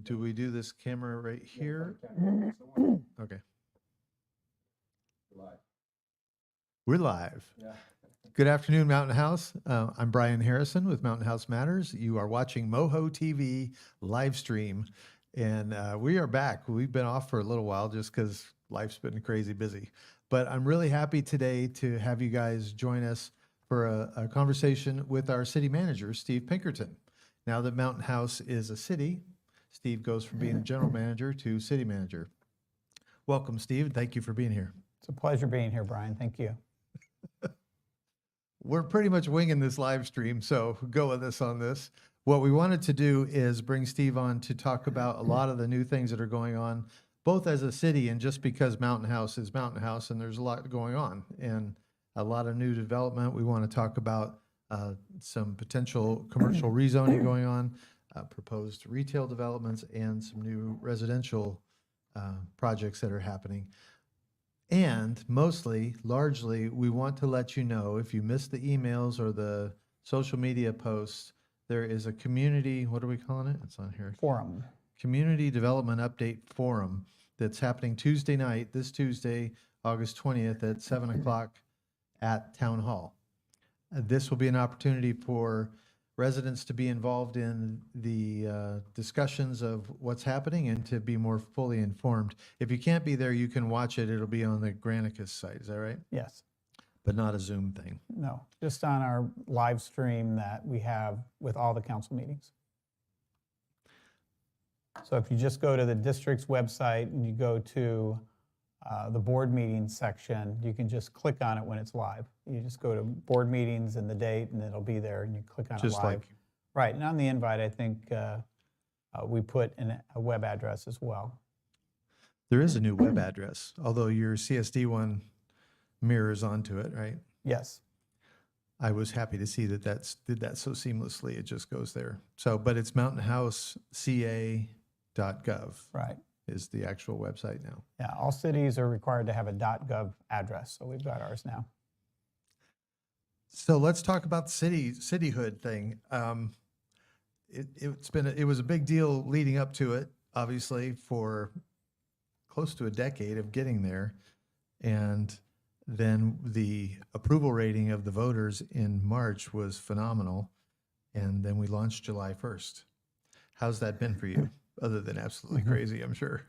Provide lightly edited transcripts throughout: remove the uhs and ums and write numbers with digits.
Do we do this camera right here? Okay. We're live. Yeah. Good afternoon, Mountain House. I'm Brian Harrison with Mountain House Matters. You are watching MoHoTV live stream, and we are back. We've been off for a little while just because life's been crazy busy. But I'm really happy today to have you guys join us for a conversation with our city manager, Steve Pinkerton. Now that Mountain House is a city, Steve goes from being general manager to city manager. Welcome, Steve. Thank you for being here. It's a pleasure being here, Brian. Thank you. We're pretty much winging this live stream, so go with us on this. What we wanted to do is bring Steve on to talk about a lot of the new things that are going on, both as a city and just because Mountain House is Mountain House and there's a lot going on and a lot of new development. We want to talk about some potential commercial rezoning going on, proposed retail developments, and some new residential projects that are happening. And mostly, largely, we want to let you know if you missed the emails or the social media posts, there is a community, what are we calling it? It's on here. Forum. Community Development Update Forum that's happening Tuesday night, this Tuesday, August 20th at 7 o'clock at Town Hall. This will be an opportunity for residents to be involved in the discussions of what's happening and to be more fully informed. If you can't be there, you can watch it. It'll be on the Granicus site. Is that right? Yes. But not a Zoom thing. No, just on our live stream that we have with all the council meetings. So if you just go to the district's website and you go to the board meetings section, you can just click on it when it's live. You just go to board meetings and the date and it'll be there and you click on Just it live. like, Right, and on the invite, I think we put in a web address as well. there is a new web address, although your CSD one mirrors onto it, right? Yes. I was happy to see that did that so seamlessly. It just goes there. So, but it's mountainhouseca.gov. Right. Is the actual website now. Yeah, all cities are required to have a .gov address, so we've got ours now. So let's talk about the cityhood thing. It was a big deal leading up to it, obviously, for close to a decade of getting there, and then the approval rating of the voters in March was phenomenal, and then we launched July 1st. How's that been for you? Other than absolutely crazy, I'm sure.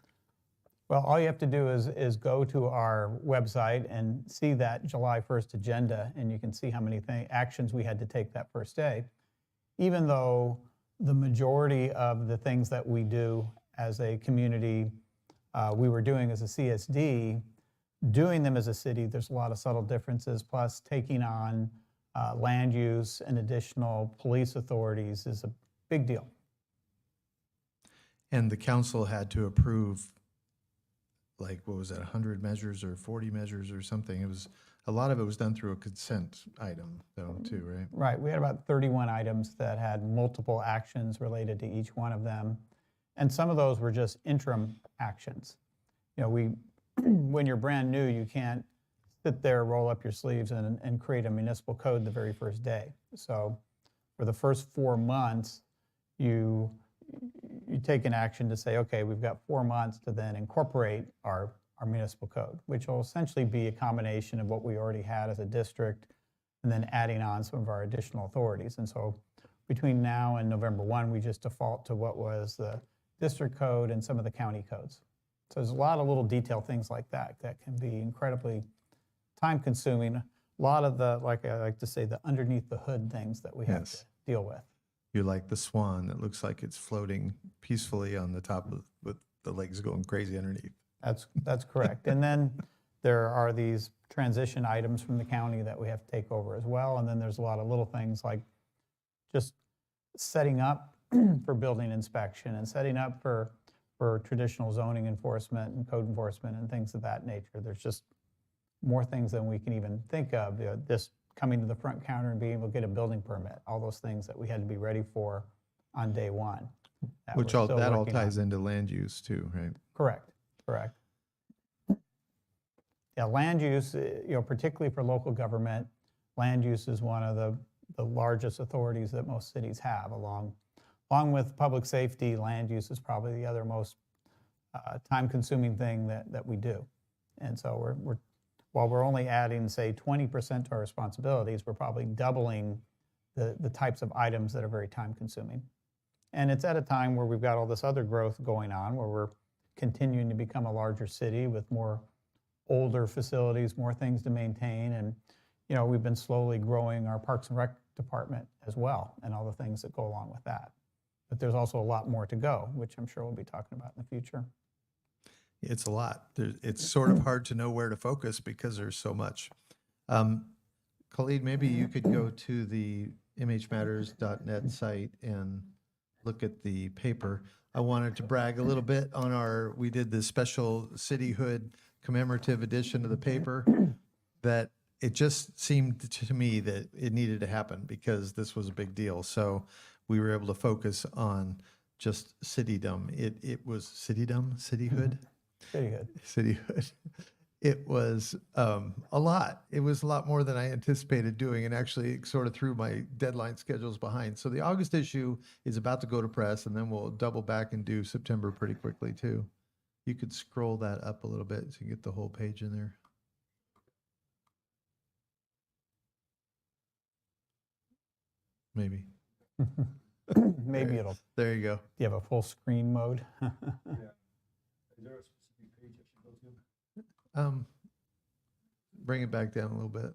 Well, all you have to do is go to our website and see that July 1st agenda, and you can see how many actions we had to take that first day. Even though the majority of the things that we do as a community, we were doing as a CSD, doing them as a city, there's a lot of subtle differences, plus taking on land use and additional police authorities is a big deal. And the council had to approve, like, what was that, 100 measures or 40 measures or something? It was, a lot of it was done through a consent item, though, too, right? Right. We had about 31 items that had multiple actions related to each one of them. And some of those were just interim actions. You know, when you're brand new, you can't sit there, roll up your sleeves and create a municipal code the very first day. So for the first 4 months, you take an action to say, okay, we've got 4 months to then incorporate our municipal code, which will essentially be a combination of what we already had as a district and then adding on some of our additional authorities. And so between now and November 1, we just default to what was the district code and some of the county codes. So there's a lot of little detailed things like that that can be incredibly time consuming. A lot of the, like I like to say, the underneath the hood things that we have to deal with. You're like the swan that looks like it's floating peacefully on the top of, with the legs going crazy underneath. That's correct. And then there are these transition items from the county that we have to take over as well. And then there's a lot of little things like just setting up for building inspection and setting up for traditional zoning enforcement and code enforcement and things of that nature. There's just more things than we can even think of. You know, this coming to the front counter and being able to get a building permit, all those things that we had to be ready for on day one. Which all ties into land use too, right? Correct. Yeah, land use, you know, particularly for local government, land use is one of the largest authorities that most cities have, along Along with public safety, land use is probably the other most time-consuming thing that we do. And so while we're only adding, say, 20% to our responsibilities, we're probably doubling the types of items that are very time-consuming. And it's at a time where we've got all this other growth going on, where we're continuing to become a larger city with more older facilities, more things to maintain. And, you know, we've been slowly growing our Parks and Rec department as well, and all the things that go along with that. But there's also a lot more to go, which I'm sure we'll be talking about in the future. It's a lot. It's sort of hard to know where to focus because there's so much. Khalid, maybe you could go to the mhmatters.net site and look at the paper. I wanted to brag a little bit on we did this special Cityhood commemorative edition of the paper that it just seemed to me that it needed to happen because this was a big deal. So we were able to focus on just citydom. It was cityhood. Cityhood. It was a lot. It was a lot more than I anticipated doing, and actually it sort of threw my deadline schedules behind. So the August issue is about to go to press, and then we'll double back and do September pretty quickly too. You could scroll that up a little bit so you get the whole page in there. Maybe. Maybe it'll. There you go. Do you have a full screen mode? Yeah. Is there a specific page I should go to? Bring it back down a little bit.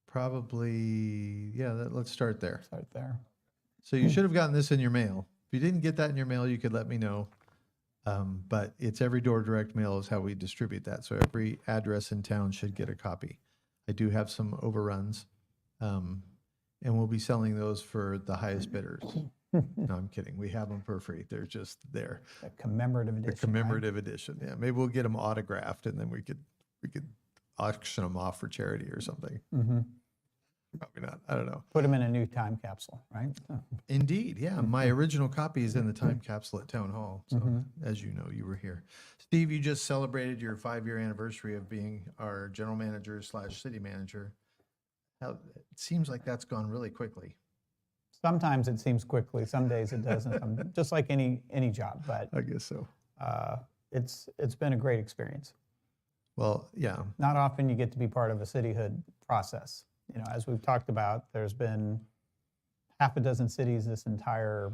Probably, yeah, let's start there. Start there. So you should have gotten this in your mail. If you didn't get that in your mail, you could let me know. But it's every door direct mail is how we distribute that. So every address in town should get a copy. I do have some overruns. And we'll be selling those for the highest bidders. No, I'm kidding. We have them for free. They're just there. A commemorative edition. The commemorative edition. Yeah, maybe we'll get them autographed, and then we could auction them off for charity or something. Mm-hmm. Probably not. I don't know. Put them in a new time capsule, right? Indeed, yeah. My original copy is in the time capsule at Town Hall. So, as you know, you were here. Steve, you just celebrated your 5-year anniversary of being our general manager / city manager. It seems like that's gone really quickly. Sometimes it seems quickly. Some days it doesn't. Just like any job, but I guess so. It's been a great experience. Well, yeah. Not often you get to be part of a cityhood process. You know, as we've talked about, there's been half a dozen cities this entire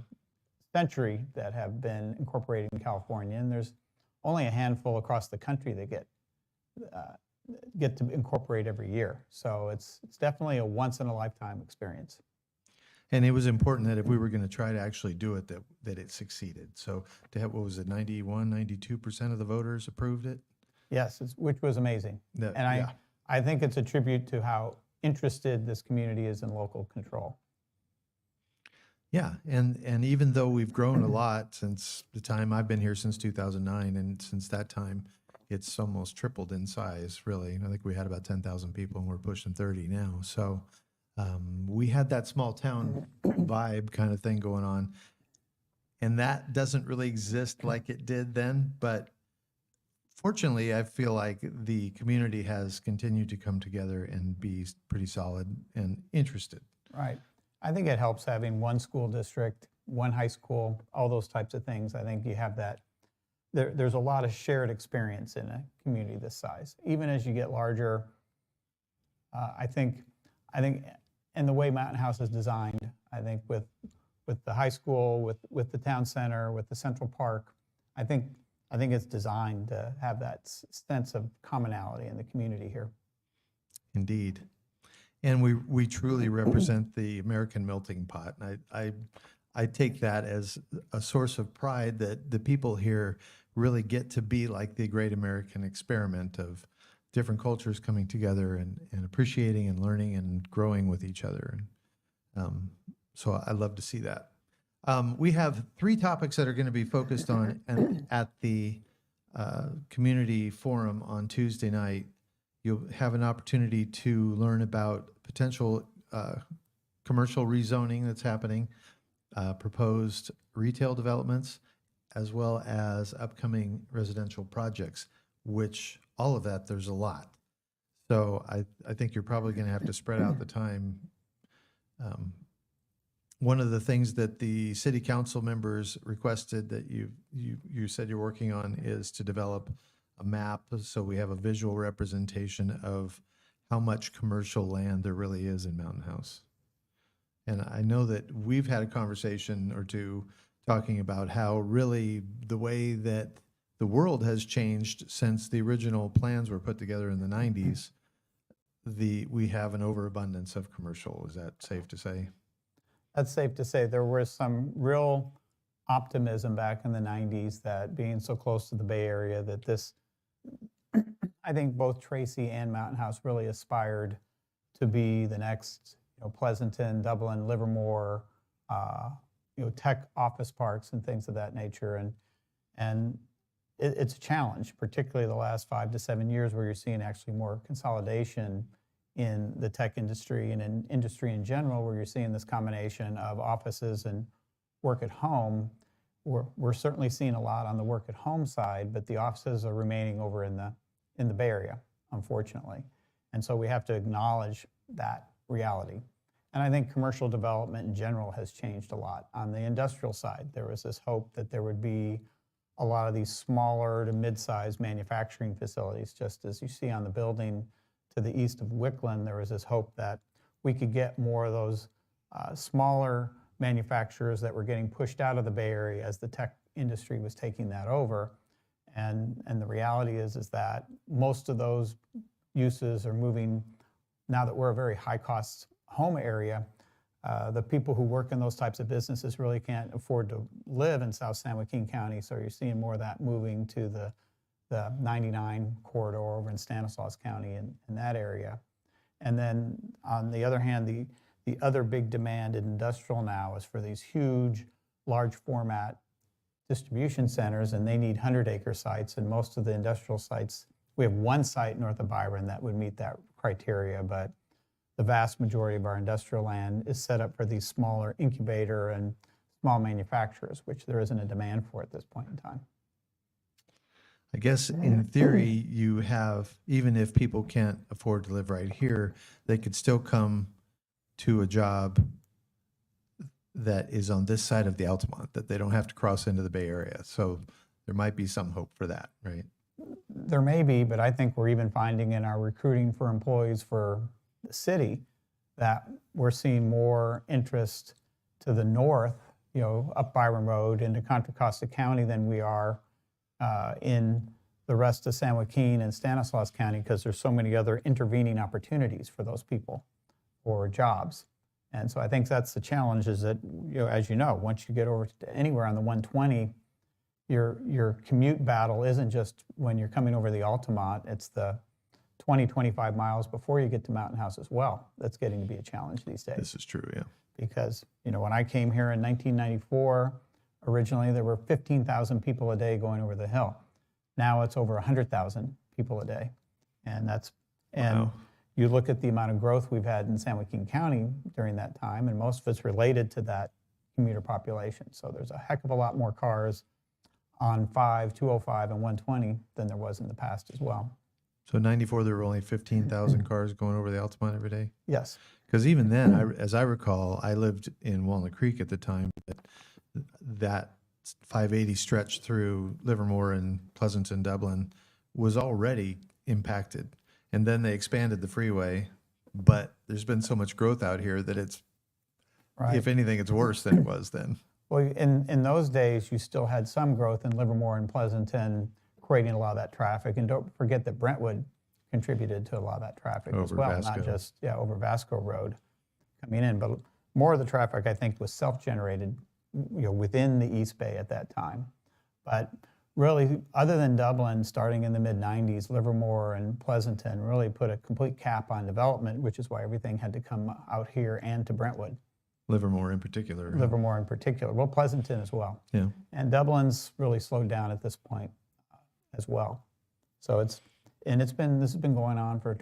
century that have been incorporated in California, and there's only a handful across the country that get to incorporate every year. So it's definitely a once in a lifetime experience. And it was important that if we were going to try to actually do it, that it succeeded. So to have, what was it, 92% of the voters approved it? Yes, which was amazing. I think it's a tribute to how interested this community is in local control. Yeah, and even though we've grown a lot since the time I've been here, since 2009, and since that time, it's almost tripled in size, really. I think we had about 10,000 people, and we're pushing 30 now. So we had that small town vibe kind of thing going on, and that doesn't really exist like it did then. But fortunately, I feel like the community has continued to come together and be pretty solid and interested. Right. I think it helps having one school district, one high school, all those types of things. I think you have that. There's a lot of shared experience in a community this size. Even as you get larger, I think, and the way Mountain House is designed, I think with the high school, with the town center, with the Central Park, I think it's designed to have that sense of commonality in the community here. Indeed. And we truly represent the American melting pot. And I take that as a source of pride that the people here really get to be like the great American experiment of different cultures coming together and appreciating and learning and growing with each other. And so I love to see that. We have 3 topics that are going to be focused on at the community forum on Tuesday night. You'll have an opportunity to learn about potential commercial rezoning that's happening, proposed retail developments, as well as upcoming residential projects, which all of that, there's a lot. So I think you're probably going to have to spread out the time one of the things that the city council members requested that you said you're working on is to develop a map so we have a visual representation of how much commercial land there really is in Mountain House. And I know that we've had a conversation or two talking about how really the way that the world has changed since the original plans were put together in the 90s, we have an overabundance of commercial. Is that safe to say? That's safe to say. There was some real optimism back in the 90s that being so close to the Bay Area, that this, I think both Tracy and Mountain House really aspired to be the next, Pleasanton, Dublin, Livermore, tech office parks and things of that nature. And it's a challenge, particularly the last 5 to 7 years, where you're seeing actually more consolidation in the tech industry and in industry in general, where you're seeing this combination of offices and work at home. We're certainly seeing a lot on the work at home side, but the offices are remaining over in the Bay Area, unfortunately. And so we have to acknowledge that reality. And I think commercial development in general has changed a lot. On the industrial side, there was this hope that there would be a lot of these smaller to mid-sized manufacturing facilities, just as you see on the building to the east of Wickland. There was this hope that we could get more of those smaller manufacturers that were getting pushed out of the Bay Area as the tech industry was taking that over. And the reality is that most of those uses are moving, now that we're a very high-cost home area. The people who work in those types of businesses really can't afford to live in South San Joaquin County, so you're seeing more of that moving to the 99 corridor over in Stanislaus County in that area. And then on the other hand, the other big demand in industrial now is for these huge, large format distribution centers, and they need 100-acre sites, and most of the industrial sites, we have one site north of Byron that would meet that criteria, but the vast majority of our industrial land is set up for these smaller incubator and small manufacturers, which there isn't a demand for at this point in time. I guess in theory, you have, even if people can't afford to live right here, they could still come to a job that is on this side of the Altamont, that they don't have to cross into the Bay Area. So there might be some hope for that, right? There may be, but I think we're even finding in our recruiting for employees for the city that we're seeing more interest to the north, up Byron Road into Contra Costa County than we are in the rest of San Joaquin and Stanislaus County, because there's so many other intervening opportunities for those people for jobs. And so I think that's the challenge, is that, as you know, once you get over to anywhere on the 120, your commute battle isn't just when you're coming over the Altamont, it's the 20, 25 miles before you get to Mountain House as well. That's getting to be a challenge these days. This is true, yeah. Because, when I came here in 1994, originally there were 15,000 people a day going over the hill. Now it's over 100,000 people a day. And Wow. You look at the amount of growth we've had in San Joaquin County during that time, and most of it's related to that commuter population. So there's a heck of a lot more cars on 205 and 120 than there was in the past as well. So 94, there were only 15,000 cars going over the Altamont every day? Yes. Because even then, as I recall, I lived in Walnut Creek at the time. That 580 stretch through Livermore and Pleasanton, Dublin was already impacted. And then they expanded the freeway, but there's been so much growth out here that it's, Right. if anything, it's worse than it was then. Well, in those days, you still had some growth in Livermore and Pleasanton, creating a lot of that traffic. And don't forget that Brentwood contributed to a lot of that traffic as Over well, Vasco. not just over Vasco Road coming in. But more of the traffic, I think, was self-generated within the East Bay at that time. But really, other than Dublin, starting in the mid-90s, Livermore and Pleasanton really put a complete cap on development, which is why everything had to come out here and to Brentwood. Livermore in particular. Livermore in particular. Well, Pleasanton as well. Yeah. And Dublin's really slowed down at this point as well. So this has been going on for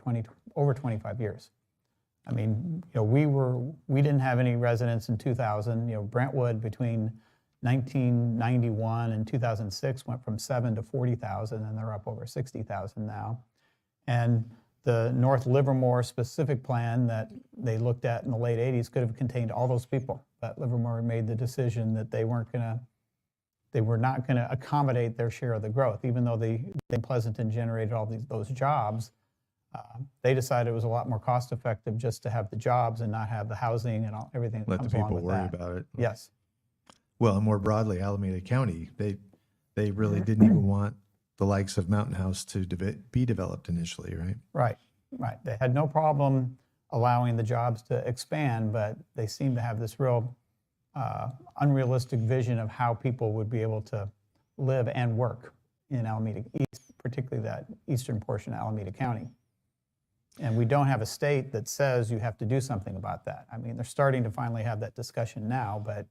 over 25 years. I mean, we didn't have any residents in 2000. Brentwood between 1991 and 2006 went from 7 to 40,000, and they're up over 60,000 now. And the North Livermore specific plan that they looked at in the late 80s could have contained all those people, that Livermore made the decision that they were not going to accommodate their share of the growth, even though Pleasanton generated all those jobs. They decided it was a lot more cost effective just to have the jobs and not have the housing and everything that Let the comes along people with worry that. about it. Yes, Well, and more broadly, Alameda County, they really didn't even want the likes of Mountain House to be developed initially, right? right. They had no problem allowing the jobs to expand, but they seem to have this real unrealistic vision of how people would be able to live and work in Alameda East, particularly that eastern portion of Alameda County. And we don't have a state that says you have to do something about that. I mean, they're starting to finally have that discussion now, but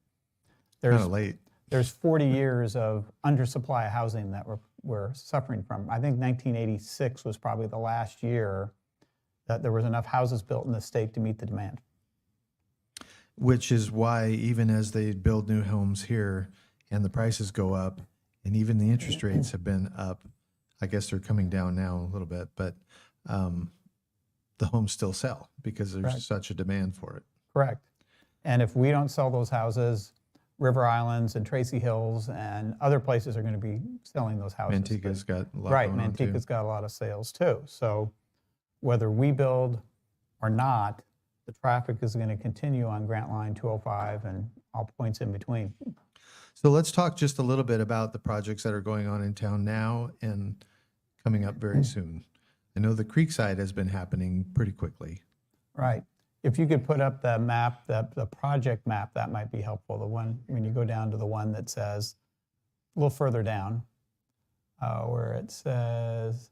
Kind of late. there's 40 years of undersupply of housing that we're suffering from. I think 1986 was probably the last year that there was enough houses built in the state to meet the demand. Which is why even as they build new homes here and the prices go up and even the interest rates have been up, I guess they're coming down now a little bit, but the homes still sell because there's Correct. such a demand for it. Correct. And if we don't sell those houses, River Islands and Tracy Hills and other places are going to be selling those houses. Manteca's got a lot Right, going on too. Manteca's got a lot of sales too. So whether we build or not, the traffic is going to continue on Grant Line 205 and all points in between. So let's talk just a little bit about the projects that are going on in town now and coming up very soon. I know the Creekside has been happening pretty quickly. Right. If you could put up the map, the project map, that might be helpful. The one, when you go down to the one that says, a little further down, where it says,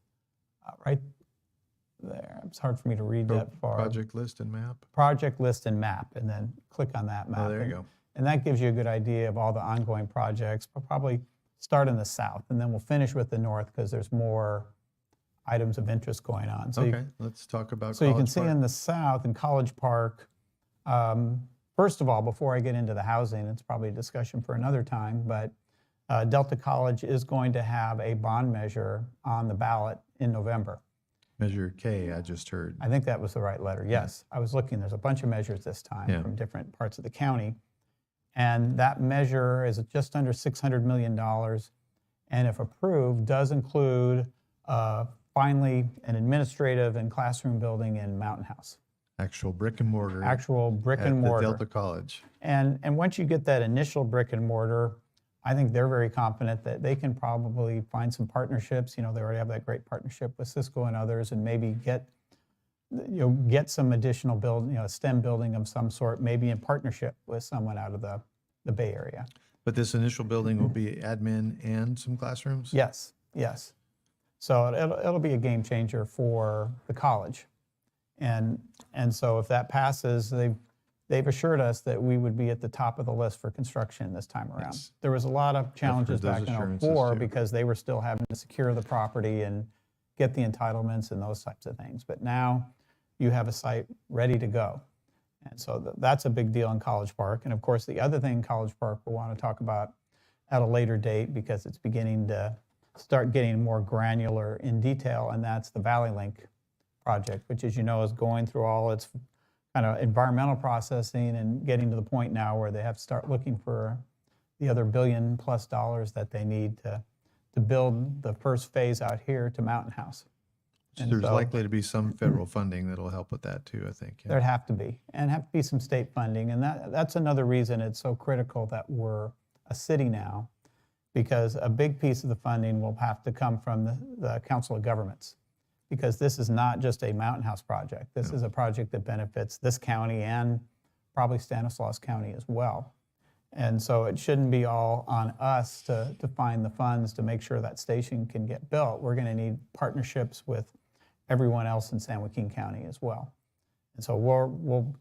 right there, it's hard for me to read that far. Project list and map. Project list and map, and then click on that map. Oh, there you go. And that gives you a good idea of all the ongoing projects. We'll probably start in the south, and then we'll finish with the north because there's more items of interest going on. So Okay, let's talk about so you can College see Park. in the south, in College Park, first of all, before I get into the housing, it's probably a discussion for another time, but Delta College is going to have a bond measure on the ballot in November. Measure K, I just heard. I think that was the right letter, yes. I was looking, there's a bunch of measures this time Yeah. from different parts of the county. And that measure is just under $600 million. And if approved, does include finally an administrative and classroom building in Mountain House. Actual brick and mortar. Actual brick at and the mortar. Delta College. And once you get that initial brick and mortar, I think they're very confident that they can probably find some partnerships. You know, they already have that great partnership with Fiscal and others, and maybe get some additional STEM building of some sort, maybe in partnership with someone out of the Bay Area. But this initial building will be admin and some classrooms? Yes, yes. So it'll be a game changer for the college. And so if that passes, they've assured us that we would be at the top of the list for construction this time around. Yes. There was a lot of challenges those back in assurances, '04 too. because they were still having to secure the property and get the entitlements and those types of things. But now you have a site ready to go. And so that's a big deal in College Park. And of course, the other thing in College Park we'll want to talk about at a later date because it's beginning to start getting more granular in detail, and that's the Valley Link project, which, as you know, is going through all its kind of environmental processing and getting to the point now where they have to start looking for the other $1 billion+ that they need to build the first phase out here to Mountain House. So And there's so- likely to be some federal funding that'll help with that too, I think. Yeah. There'd have to be, and have to be some state funding. And that's another reason it's so critical that we're a city now, because a big piece of the funding will have to come from the Council of Governments, because this is not just a Mountain House project. This is a project that benefits this county and probably Stanislaus County as well. And so it shouldn't be all on us to find the funds to make sure that station can get built. We're going to need partnerships with everyone else in San Joaquin County as well. And so we'll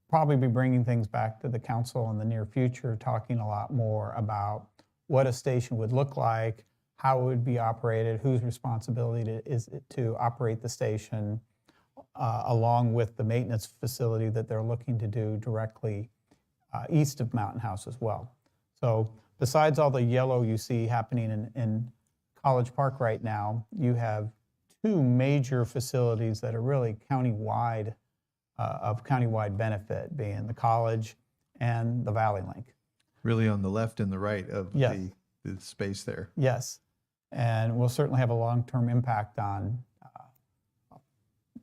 probably be bringing things back to the council in the near future, talking a lot more about what a station would look like, how it would be operated, whose responsibility is it to operate the station, along with the maintenance facility that they're looking to do directly east of Mountain House as well. So besides all the yellow you see happening in College Park right now, you have two major facilities that are really countywide, of countywide benefit, being the college and the Valley Link. Really on the left and the right of Yes. the space there. Yes, and will certainly have a long-term impact on,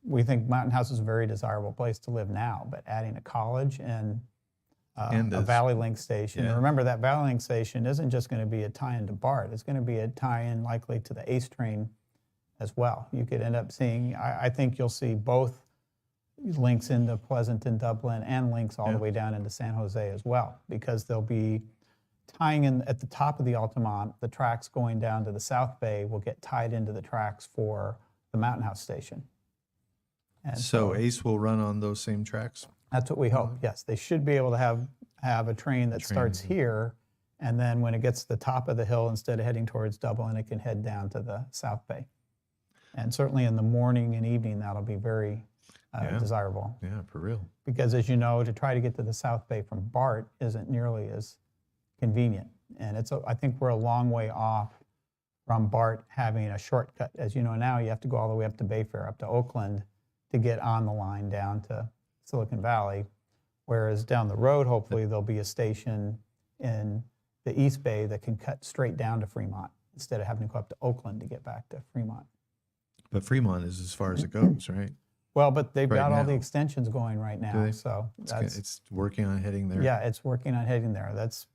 we think Mountain House is a very desirable place to live now, but adding a college and And a this- Valley Link station. yeah. And remember, that Valley Link station isn't just going to be a tie-in to BART, it's going to be a tie-in likely to the ACE train as well. You could end up seeing, I think you'll see both links into Pleasanton, Dublin, and links all the way down into San Jose as well, because they'll be tying in at the top of the Altamont, the tracks going down to the South Bay will get tied into the tracks for the Mountain House station. And So ACE will run on those same tracks? that's what we hope. Yes, they should be able to have a train that starts here, and then when it gets to the top of the hill, instead of heading towards Dublin, it can head down to the South Bay. And certainly in the morning and evening, that'll be very desirable. Yeah, for real. Because as you know, to try to get to the South Bay from BART isn't nearly as convenient. And I think we're a long way off from BART having a shortcut. As you know now, you have to go all the way up to Bayfair, up to Oakland, to get on the line down to Silicon Valley. Whereas down the road, hopefully there'll be a station in the East Bay that can cut straight down to Fremont instead of having to go up to Oakland to get back to Fremont. But Fremont is as far as it goes, right? Well, but they've Right got all now. the extensions going right now, they? so It's working on heading there. yeah, it's working on heading there. That's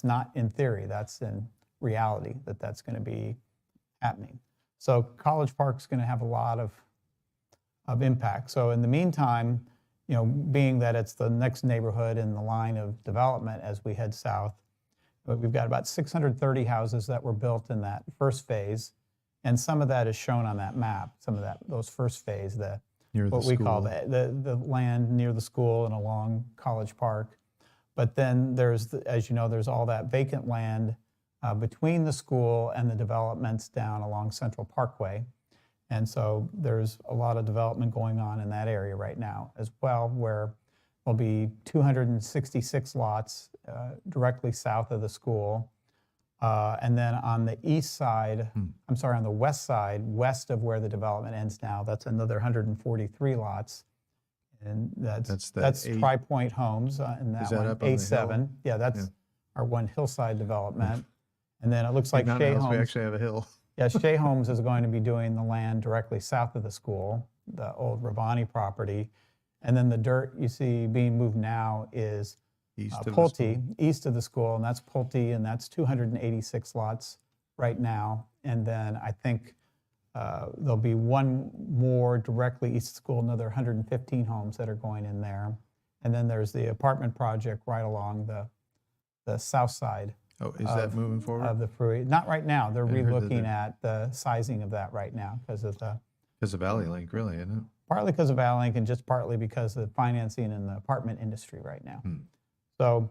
not in theory, that's in reality, that's going to be happening. So College Park's going to have a lot of impact. So in the meantime, being that it's the next neighborhood in the line of development as we head south, we've got about 630 houses that were built in that first phase, and some of that is shown on that map. Some of those first phase, Near what the we school. call the land near the school and along College Park. But then there's, as you know, there's all that vacant land between the school and the developments down along Central Parkway. And so there's a lot of development going on in that area right now as well, where there'll be 266 lots directly south of the school. And then on the east side, on the west side, west of where the development ends now, that's another 143 lots. And that's Tri Point Homes in that Is that one, up on the A7. hill? Yeah, that's our one hillside development. And then it looks like Mountain Shea House, we Homes. actually have a hill. Yeah, Shea Homes is going to be doing the land directly south of the school, the old Rabani property. And then the dirt you see being moved now is East of the Pulte, school. east of the school, and that's Pulte, and that's 286 lots right now. And then I think there'll be one more directly east of school, another 115 homes that are going in there. And then there's the apartment project right along the south side Oh, is that moving forward? of the freeway. Not right now. They're I heard that relooking at the sizing of that right now because of Because of Valley Link, really, isn't it? partly because of Valley Link and just partly because of the financing in the apartment industry right now. So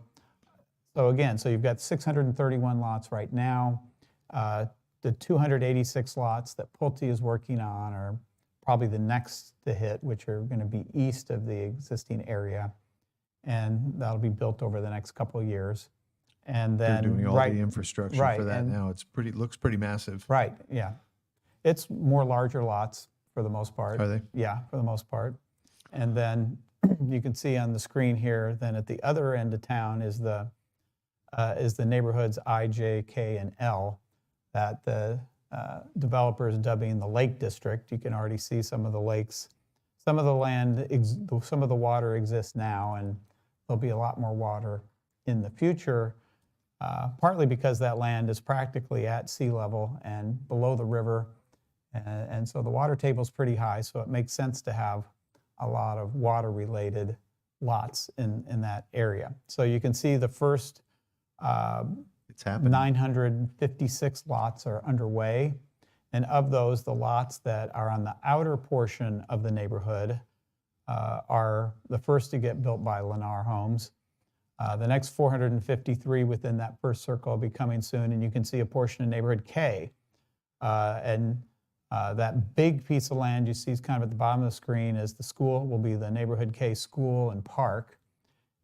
again, you've got 631 lots right now. The 286 lots that Pulte is working on are probably the next to hit, which are going to be east of the existing area. And that'll be built over the next couple of years. And They're then doing all the infrastructure right, for that and- now. Looks pretty massive. Right, yeah. It's more larger lots for the most part. Are they? Yeah, for the most part. And then you can see on the screen here, then at the other end of town is the neighborhoods I, J, K, and L that the developers dubbing the Lake District. You can already see some of the lakes. Some of the land, some of the water exists now, and there'll be a lot more water in the future, partly because that land is practically at sea level and below the river. And so the water table is pretty high, so it makes sense to have a lot of water-related lots in that area. So you can see the first It's happening. 956 lots are underway. And of those, the lots that are on the outer portion of the neighborhood are the first to get built by Lennar Homes. The next 453 within that first circle will be coming soon, and you can see a portion of neighborhood K. That big piece of land you see is kind of at the bottom of the screen is the school, will be the neighborhood K school and park.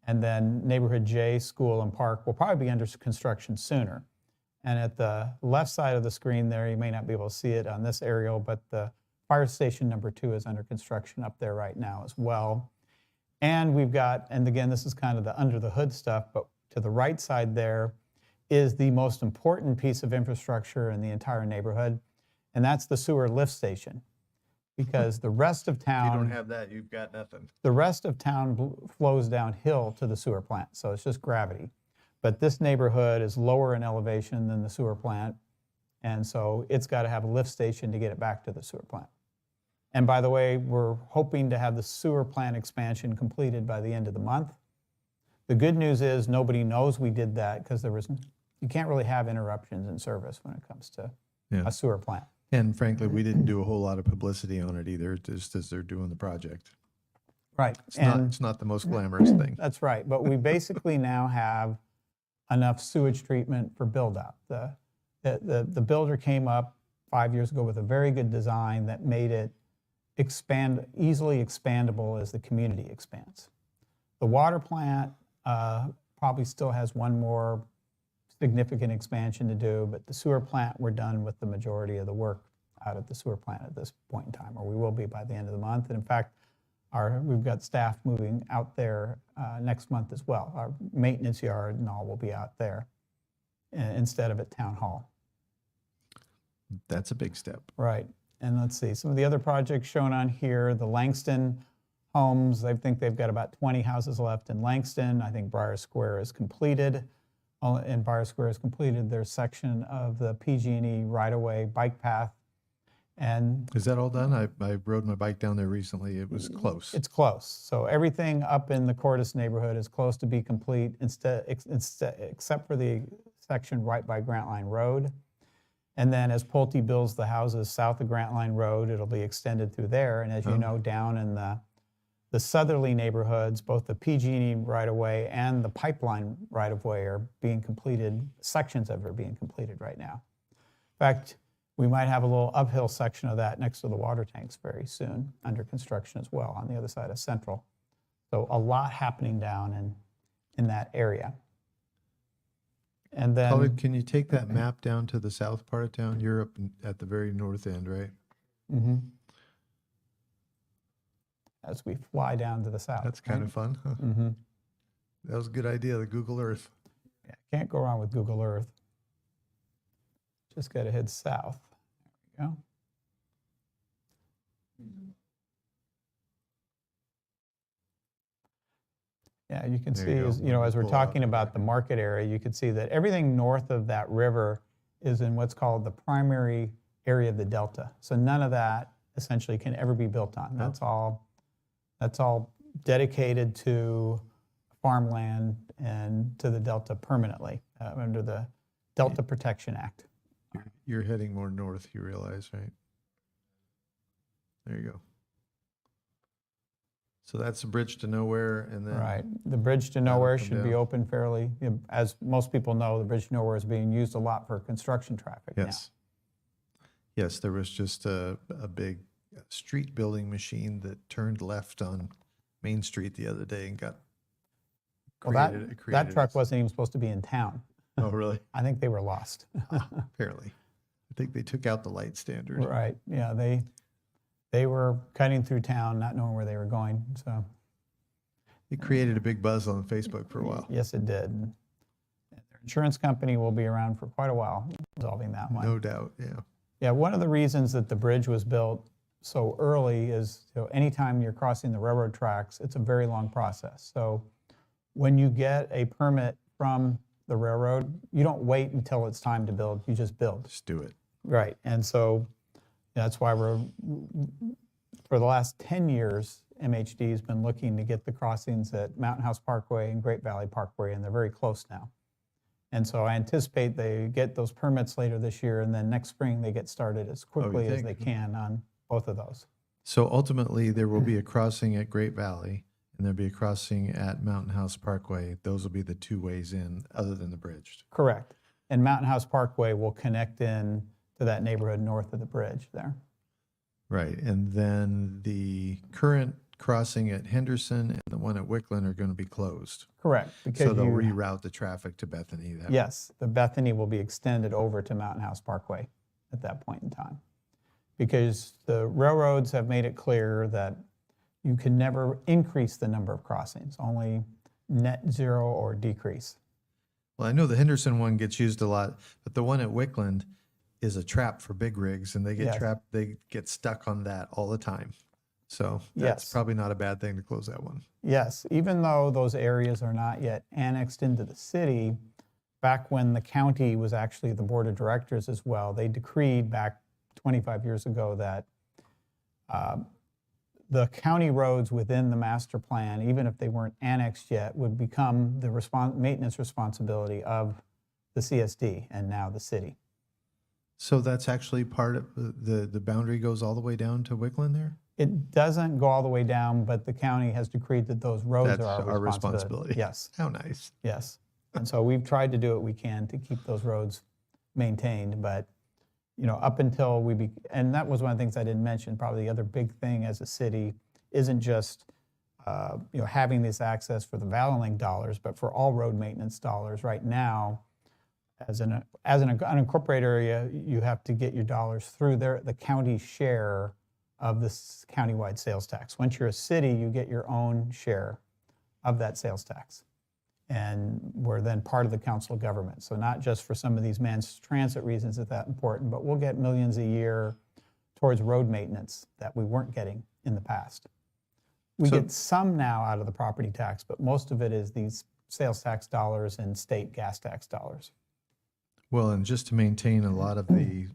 And then neighborhood J school and park will probably be under construction sooner. And at the left side of the screen there, you may not be able to see it on this aerial, but the fire station number 2 is under construction up there right now as well. And we've got, and again, this is kind of the under the hood stuff, but to the right side there is the most important piece of infrastructure in the entire neighborhood, and that's the sewer lift station. Because the rest of If you don't town, have that, you've got nothing. the rest of town flows downhill to the sewer plant, so it's just gravity. But this neighborhood is lower in elevation than the sewer plant, and so it's got to have a lift station to get it back to the sewer plant. And by the way, we're hoping to have the sewer plant expansion completed by the end of the month. The good news is nobody knows we did that because you can't really have interruptions in service when it comes to Yeah. a sewer plant. And frankly, we didn't do a whole lot of publicity on it either, just as they're doing the project. Right. It's not the most glamorous thing. That's right. But we basically now have enough sewage treatment for build out. The builder came up 5 years ago with a very good design that made it easily expandable as the community expands. The water plant probably still has one more significant expansion to do, but the sewer plant, we're done with the majority of the work out at the sewer plant at this point in time, or we will be by the end of the month. And in fact, we've got staff moving out there next month as well. Our maintenance yard and all will be out there instead of at Town Hall. That's a big step. Right. And let's see, some of the other projects shown on here, the Langston homes, I think they've got about 20 houses left in Langston. I think Briar Square is completed. And Briar Square is completed their section of the PG&E right-of-way bike path. And Is that all done? I rode my bike down there recently. It was close. it's close. So everything up in the Cordis neighborhood is close to be complete, except for the section right by Grant Line Road. And then as Pulte builds the houses south of Grant Line Road, it'll be extended through there. And as you know, down in the southerly neighborhoods, both the PG&E right-of-way and the pipeline right-of-way are being completed, sections of it are being completed right now. In fact, we might have a little uphill section of that next to the water tanks very soon, under construction as well, on the other side of Central. So a lot happening down in that area. And then, Colin, can you take that map down to the south part of town? You're up at the very north end, right? mm-hmm. As we fly down to the south. That's kind right? of fun. Huh? Mm-hmm. That was a good idea, the Google Earth. Yeah, can't go wrong with Google Earth. Just got to head south. There we go. Yeah, you can There see, you go. as, you know, as we're Pull out talking the about the market area, you can see that everything north of that river is in what's called the primary area of the delta. So none of that essentially can ever be built on. That's all dedicated to farmland and to the delta permanently under the Delta Protection Act. You're heading more north, you realize, right? There you go. So that's the bridge to nowhere, and then Right. The bridge to nowhere come should be down. open fairly, as most people know, the bridge to nowhere is being used a lot for construction traffic now. yes, yes, there was just a big street building machine that turned left on Main Street the other day and got Well, that created truck its- wasn't even supposed to be in town. Oh, really? I think they were lost. Apparently, I think they took out the light standard. Right, yeah, they were cutting through town, not knowing where they were going, so. It created a big buzz on Facebook for a while. Yes, it did. And their insurance company will be around for quite a while resolving that one. No doubt, yeah. Yeah, one of the reasons that the bridge was built so early is, anytime you're crossing the railroad tracks, it's a very long process. So when you get a permit from the railroad, you don't wait until it's time to build, you just build. Just do it. Right, and so that's why for the last 10 years, MHD has been looking to get the crossings at Mountain House Parkway and Great Valley Parkway, and they're very close now. And so I anticipate they get those permits later this year, and then next spring they get started as quickly as they think? can on both of those. So ultimately, there will be a crossing at Great Valley, and there'll be a crossing at Mountain House Parkway. Those will be the two ways in, other than the bridge. Correct. And Mountain House Parkway will connect in to that neighborhood north of the bridge there. Right, and then the current crossing at Henderson and the one at Wickland are going to be closed. Correct. Because So they'll reroute the traffic to Bethany. Yes, the Bethany will be extended over to Mountain House Parkway at that point in time. Because the railroads have made it clear that you can never increase the number of crossings, only net zero or decrease. Well, I know the Henderson one gets used a lot, but the one at Wickland is a trap for big rigs, and they get Yes. trapped, they get stuck on that all the time. So that's Yes. probably not a bad thing to close that one. Yes, even though those areas are not yet annexed into the city, back when the county was actually the board of directors as well, they decreed back 25 years ago that the county roads within the master plan, even if they weren't annexed yet, would become the maintenance responsibility of the CSD and now the city. So that's actually part of the boundary goes all the way down to Wickland there? It doesn't go all the way down, but the county has decreed that those roads That's are our responsibility. Yes, How nice. yes. And so we've tried to do what we can to keep those roads maintained, but up until and that was one of the things I didn't mention, probably the other big thing as a city isn't just having this access for the ValorLink dollars, but for all road maintenance dollars. Right now, as an unincorporated area, you have to get your dollars through the county share of this countywide sales tax. Once you're a city, you get your own share of that sales tax. And we're then part of the council of government. So not just for some of these mass transit reasons is that important, but we'll get millions a year towards road maintenance that we weren't getting in the past. We get some now out of the property tax, but most of it is these sales tax dollars and state gas tax dollars. Well, and just to maintain a lot of the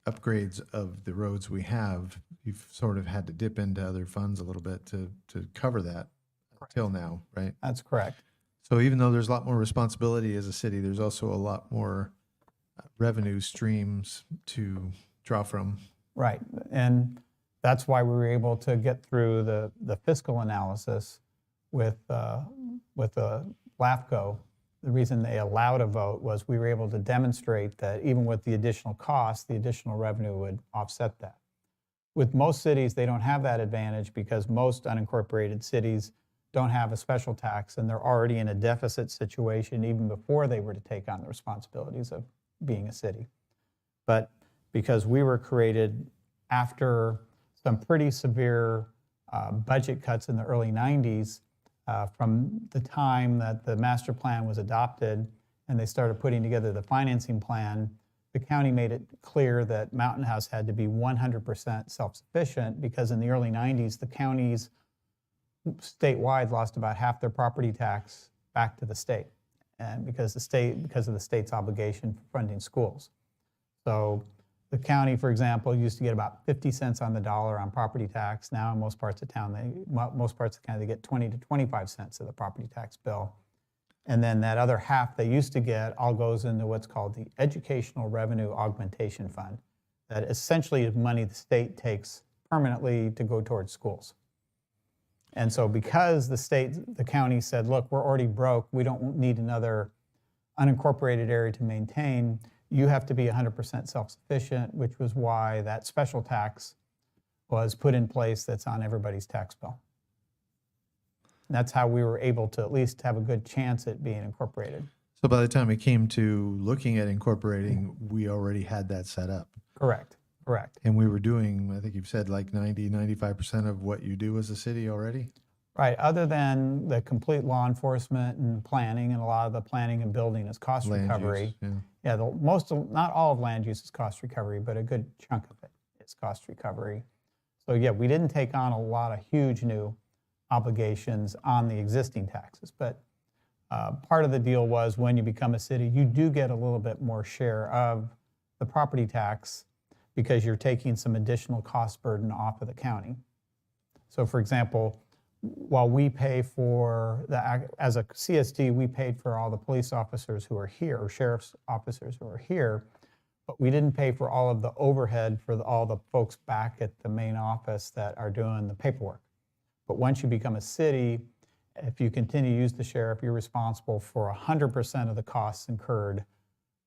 upgrades of the roads we have, you've sort of had to dip into other funds a little bit to cover that till now, right? That's correct. So even though there's a lot more responsibility as a city, there's also a lot more revenue streams to draw from. Right. And that's why we were able to get through the fiscal analysis with LAFCO. The reason they allowed a vote was we were able to demonstrate that even with the additional cost, the additional revenue would offset that. With most cities, they don't have that advantage because most unincorporated cities don't have a special tax and they're already in a deficit situation even before they were to take on the responsibilities of being a city. But because we were created after some pretty severe budget cuts in the early 90s, from the time that the master plan was adopted and they started putting together the financing plan, the county made it clear that Mountain House had to be 100% self-sufficient because in the early 90s, the counties statewide lost about half their property tax back to the state, and because of the state's obligation for funding schools. So the county, for example, used to get about 50 cents on the dollar on property tax. Now in most parts of town, most parts of the county, they get 20 to 25 cents of the property tax bill. And then that other half they used to get all goes into what's called the Educational Revenue Augmentation Fund. That essentially is money the state takes permanently to go towards schools. And so because the county said, look, we're already broke, we don't need another unincorporated area to maintain, you have to be 100% self-sufficient, which was why that special tax was put in place that's on everybody's tax bill. And that's how we were able to at least have a good chance at being incorporated. So by the time it came to looking at incorporating, we already had that set up. Correct, correct. And we were doing, I think you've said like 95% of what you do as a city already? Right, other than the complete law enforcement and planning, and a lot of the planning and building is cost Land recovery. use, Yeah, not all of land use is cost recovery, but a good chunk of it is cost recovery. So yeah, we didn't take on a lot of huge new obligations on the existing taxes, but part of the deal was when you become a city, you do get a little bit more share of the property tax because you're taking some additional cost burden off of the county. So for example, while we pay for as a CSD, we paid for all the police officers who are here, or sheriff's officers who are here, but we didn't pay for all of the overhead for all the folks back at the main office that are doing the paperwork. But once you become a city, if you continue to use the sheriff, you're responsible for 100% of the costs incurred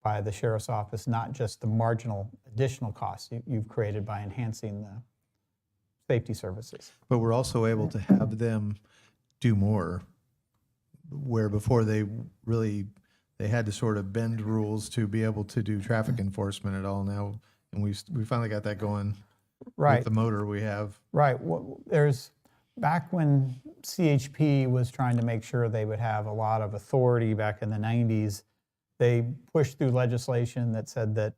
by the sheriff's office, not just the marginal additional costs you've created by enhancing the safety services. But we're also able to have them do more, where before they had to sort of bend rules to be able to do traffic enforcement at all now. And we finally got that going. Right. with the motor we have. Right. There's back when CHP was trying to make sure they would have a lot of authority back in the 90s, they pushed through legislation that said that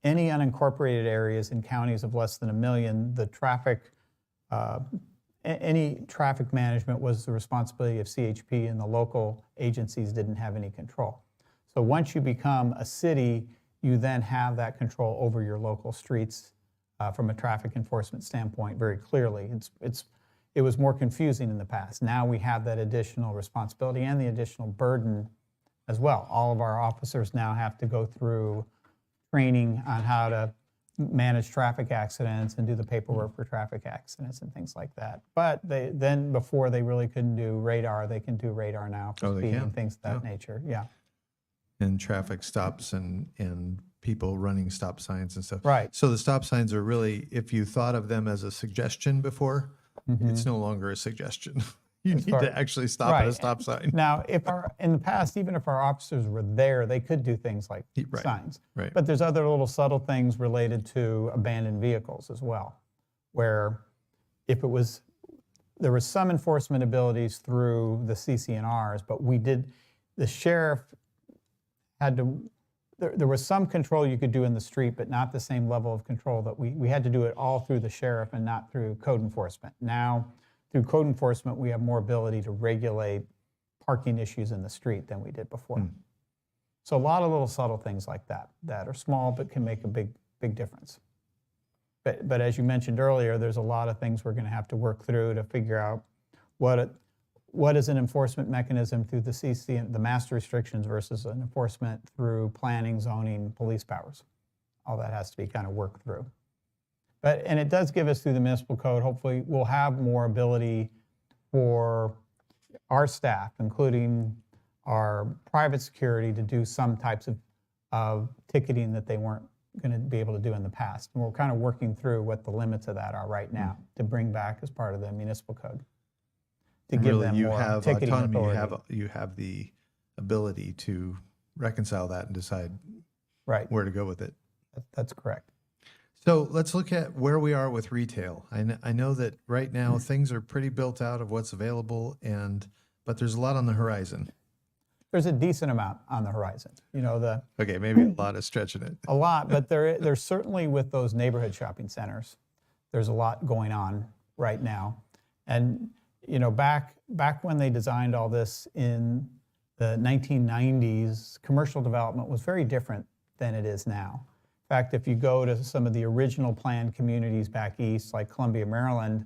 any unincorporated areas in counties of less than 1 million, the traffic, any traffic management was the responsibility of CHP, and the local agencies didn't have any control. So once you become a city, you then have that control over your local streets from a traffic enforcement standpoint very clearly. It was more confusing in the past. Now we have that additional responsibility and the additional burden as well. All of our officers now have to go through training on how to manage traffic accidents and do the paperwork for traffic accidents and things like that. But then before they really couldn't do radar, they can do radar now for They speeding can. and things of that nature. Yeah. And traffic stops and people running stop signs and stuff. Right. So the stop signs are really, if you thought of them as a suggestion before, it's no longer a suggestion. You need to actually stop at a stop sign. Now, in the past, even if our officers were there, they could do things like signs. Right. But there's other little subtle things related to abandoned vehicles as well, where there was some enforcement abilities through the CCNRs, but the sheriff had to, there was some control you could do in the street, but not the same level of control that we had to do it all through the sheriff and not through code enforcement. Now, through code enforcement, we have more ability to regulate parking issues in the street than we did before. So a lot of little subtle things like that are small but can make a big difference. But as you mentioned earlier, there's a lot of things we're going to have to work through to figure out what is an enforcement mechanism through the master restrictions versus an enforcement through planning, zoning, police powers. All that has to be kind of worked through. And it does give us through the municipal code, hopefully we'll have more ability for our staff, including our private security, to do some types of ticketing that they weren't going to be able to do in the past. And we're kind of working through what the limits of that are right now to bring back as part of the municipal code. To give them you more have ticketing autonomy, authority. you have the ability to reconcile that and decide where to go with it. That's correct. So let's look at where we are with retail. I know that right now things are pretty built out of what's available, but there's a lot on the horizon. There's a decent amount on the horizon. Okay, maybe a lot is stretching it. A lot, but there's certainly with those neighborhood shopping centers, there's a lot going on right now. And back when they designed all this in the 1990s, commercial development was very different than it is now. In fact, if you go to some of the original planned communities back east, like Columbia, Maryland,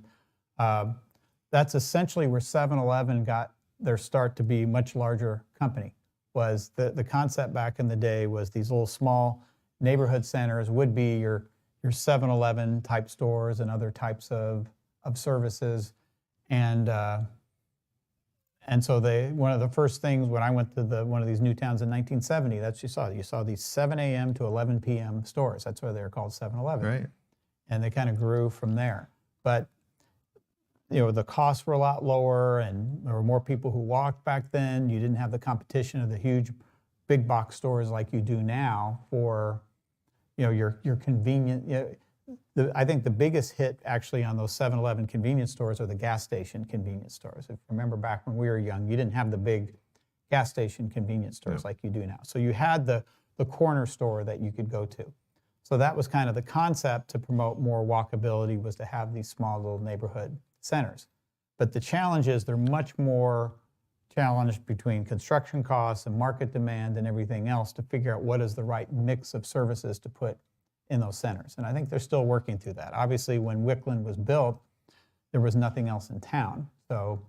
that's essentially where 7-Eleven got their start to be a much larger company. Was the concept back in the day was these little small neighborhood centers would be your 7-Eleven type stores and other types of services. And so one of the first things when I went to one of these new towns in 1970, that's you saw these 7 a.m. to 11 p.m. stores. That's why they're called 7-Eleven. Right. And they kind of grew from there. But the costs were a lot lower, and there were more people who walked back then. You didn't have the competition of the huge big box stores like you do now for your convenient. I think the biggest hit actually on those 7-Eleven convenience stores are the gas station convenience stores. If you remember back when we were young, you didn't have the big gas station convenience stores like you do now. So you had the corner store that you could go to. So that was kind of the concept to promote more walkability, was to have these small little neighborhood centers. But the challenge is they're much more challenged between construction costs and market demand and everything else to figure out what is the right mix of services to put in those centers. And I think they're still working through that. Obviously, when Wickland was built, there was nothing else in town. So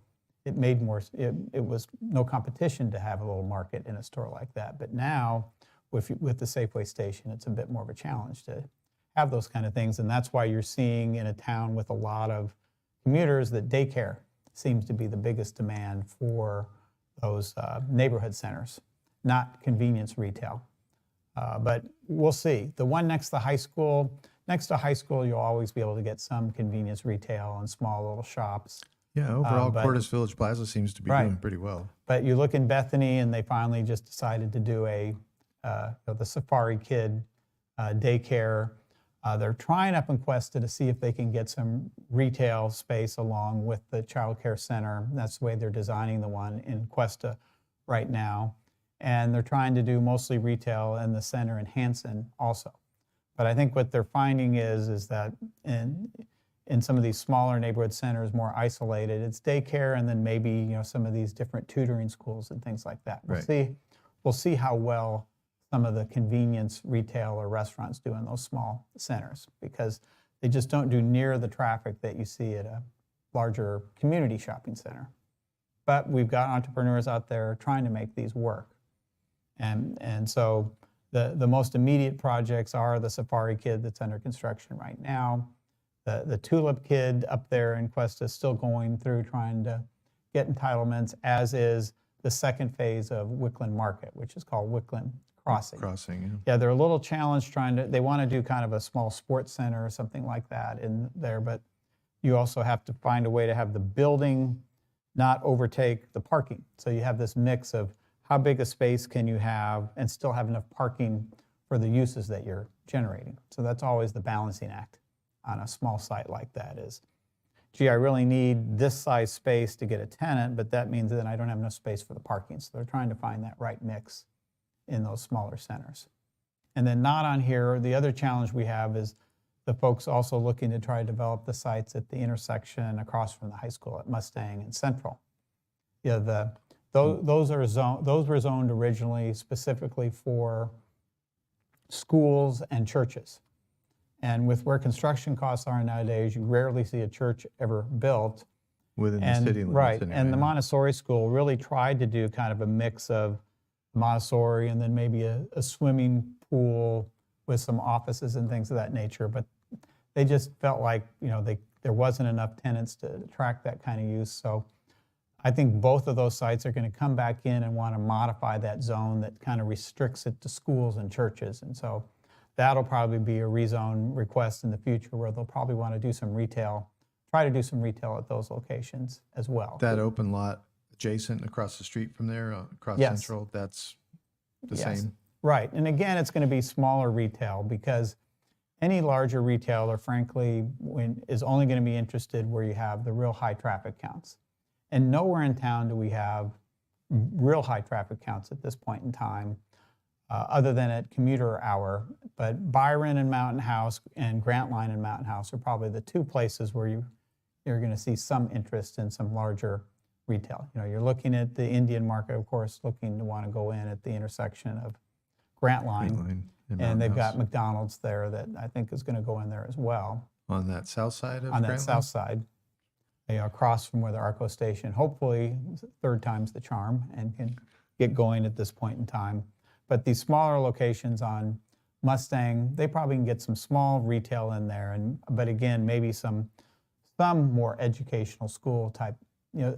it was no competition to have a little market in a store like that. But now, with the Safeway station, it's a bit more of a challenge to have those kind of things. And that's why you're seeing in a town with a lot of commuters that daycare seems to be the biggest demand for those neighborhood centers, not convenience retail. But we'll see. The one next to high school, you'll always be able to get some convenience retail and small little shops. Yeah, overall, Cordes Village Plaza seems to be doing pretty well. But you look in Bethany, and they finally just decided to do the Safari Kid daycare. They're trying up in Cuesta to see if they can get some retail space along with the child care center. That's the way they're designing the one in Cuesta right now. And they're trying to do mostly retail in the center in Hanson also. But I think what they're finding is that in some of these smaller neighborhood centers, more isolated, it's daycare and then maybe some of these different tutoring schools and things like that. We'll see how well some of the convenience retail or restaurants do in those small centers, because they just don't do near the traffic that you see at a larger community shopping center. But we've got entrepreneurs out there trying to make these work. And so the most immediate projects are the Safari Kid that's under construction right now. The Tulip Kid up there in Cuesta is still going through trying to get entitlements, as is the second phase of Wickland Market, which is called Wickland Crossing. Yeah, they're a little challenged they want to do kind of a small sports center or something like that in there, but you also have to find a way to have the building not overtake the parking. So you have this mix of how big a space can you have and still have enough parking for the uses that you're generating. So that's always the balancing act on a small site like that is, gee, I really need this size space to get a tenant, but that means that I don't have enough space for the parking. So they're trying to find that right mix in those smaller centers. And then not on here, the other challenge we have is the folks also looking to try to develop the sites at the intersection across from the high school at Mustang and Central. Yeah, those were zoned originally specifically for schools and churches. And with where construction costs are nowadays, you rarely see a church ever built within the city limits. Right, anyway. and the Montessori school really tried to do kind of a mix of Montessori and then maybe a swimming pool with some offices and things of that nature. But they just felt like there wasn't enough tenants to attract that kind of use. So I think both of those sites are going to come back in and want to modify that zone that kind of restricts it to schools and churches. And so that'll probably be a rezone request in the future where they'll probably want to do some retail, try to do some retail at those locations as well. That open lot adjacent across the street from there, across Central, that's the same? Right. And again, it's going to be smaller retail because any larger retailer, frankly, is only going to be interested where you have the real high traffic counts. And nowhere in town do we have real high traffic counts at this point in time, other than at commuter hour. But Byron and Mountain House and Grantline and Mountain House are probably the two places where you're going to see some interest in some larger retail. You're looking at the Indian market, of course, looking to want to go in at the intersection of Grantline and they've got McDonald's there that I think is going to go in there as well. On that south side of Grantline? On that south side, across from where the Arco station, hopefully third time's the charm and can get going at this point in time. But these smaller locations on Mustang, they probably can get some small retail in there, but again, maybe some more educational school type,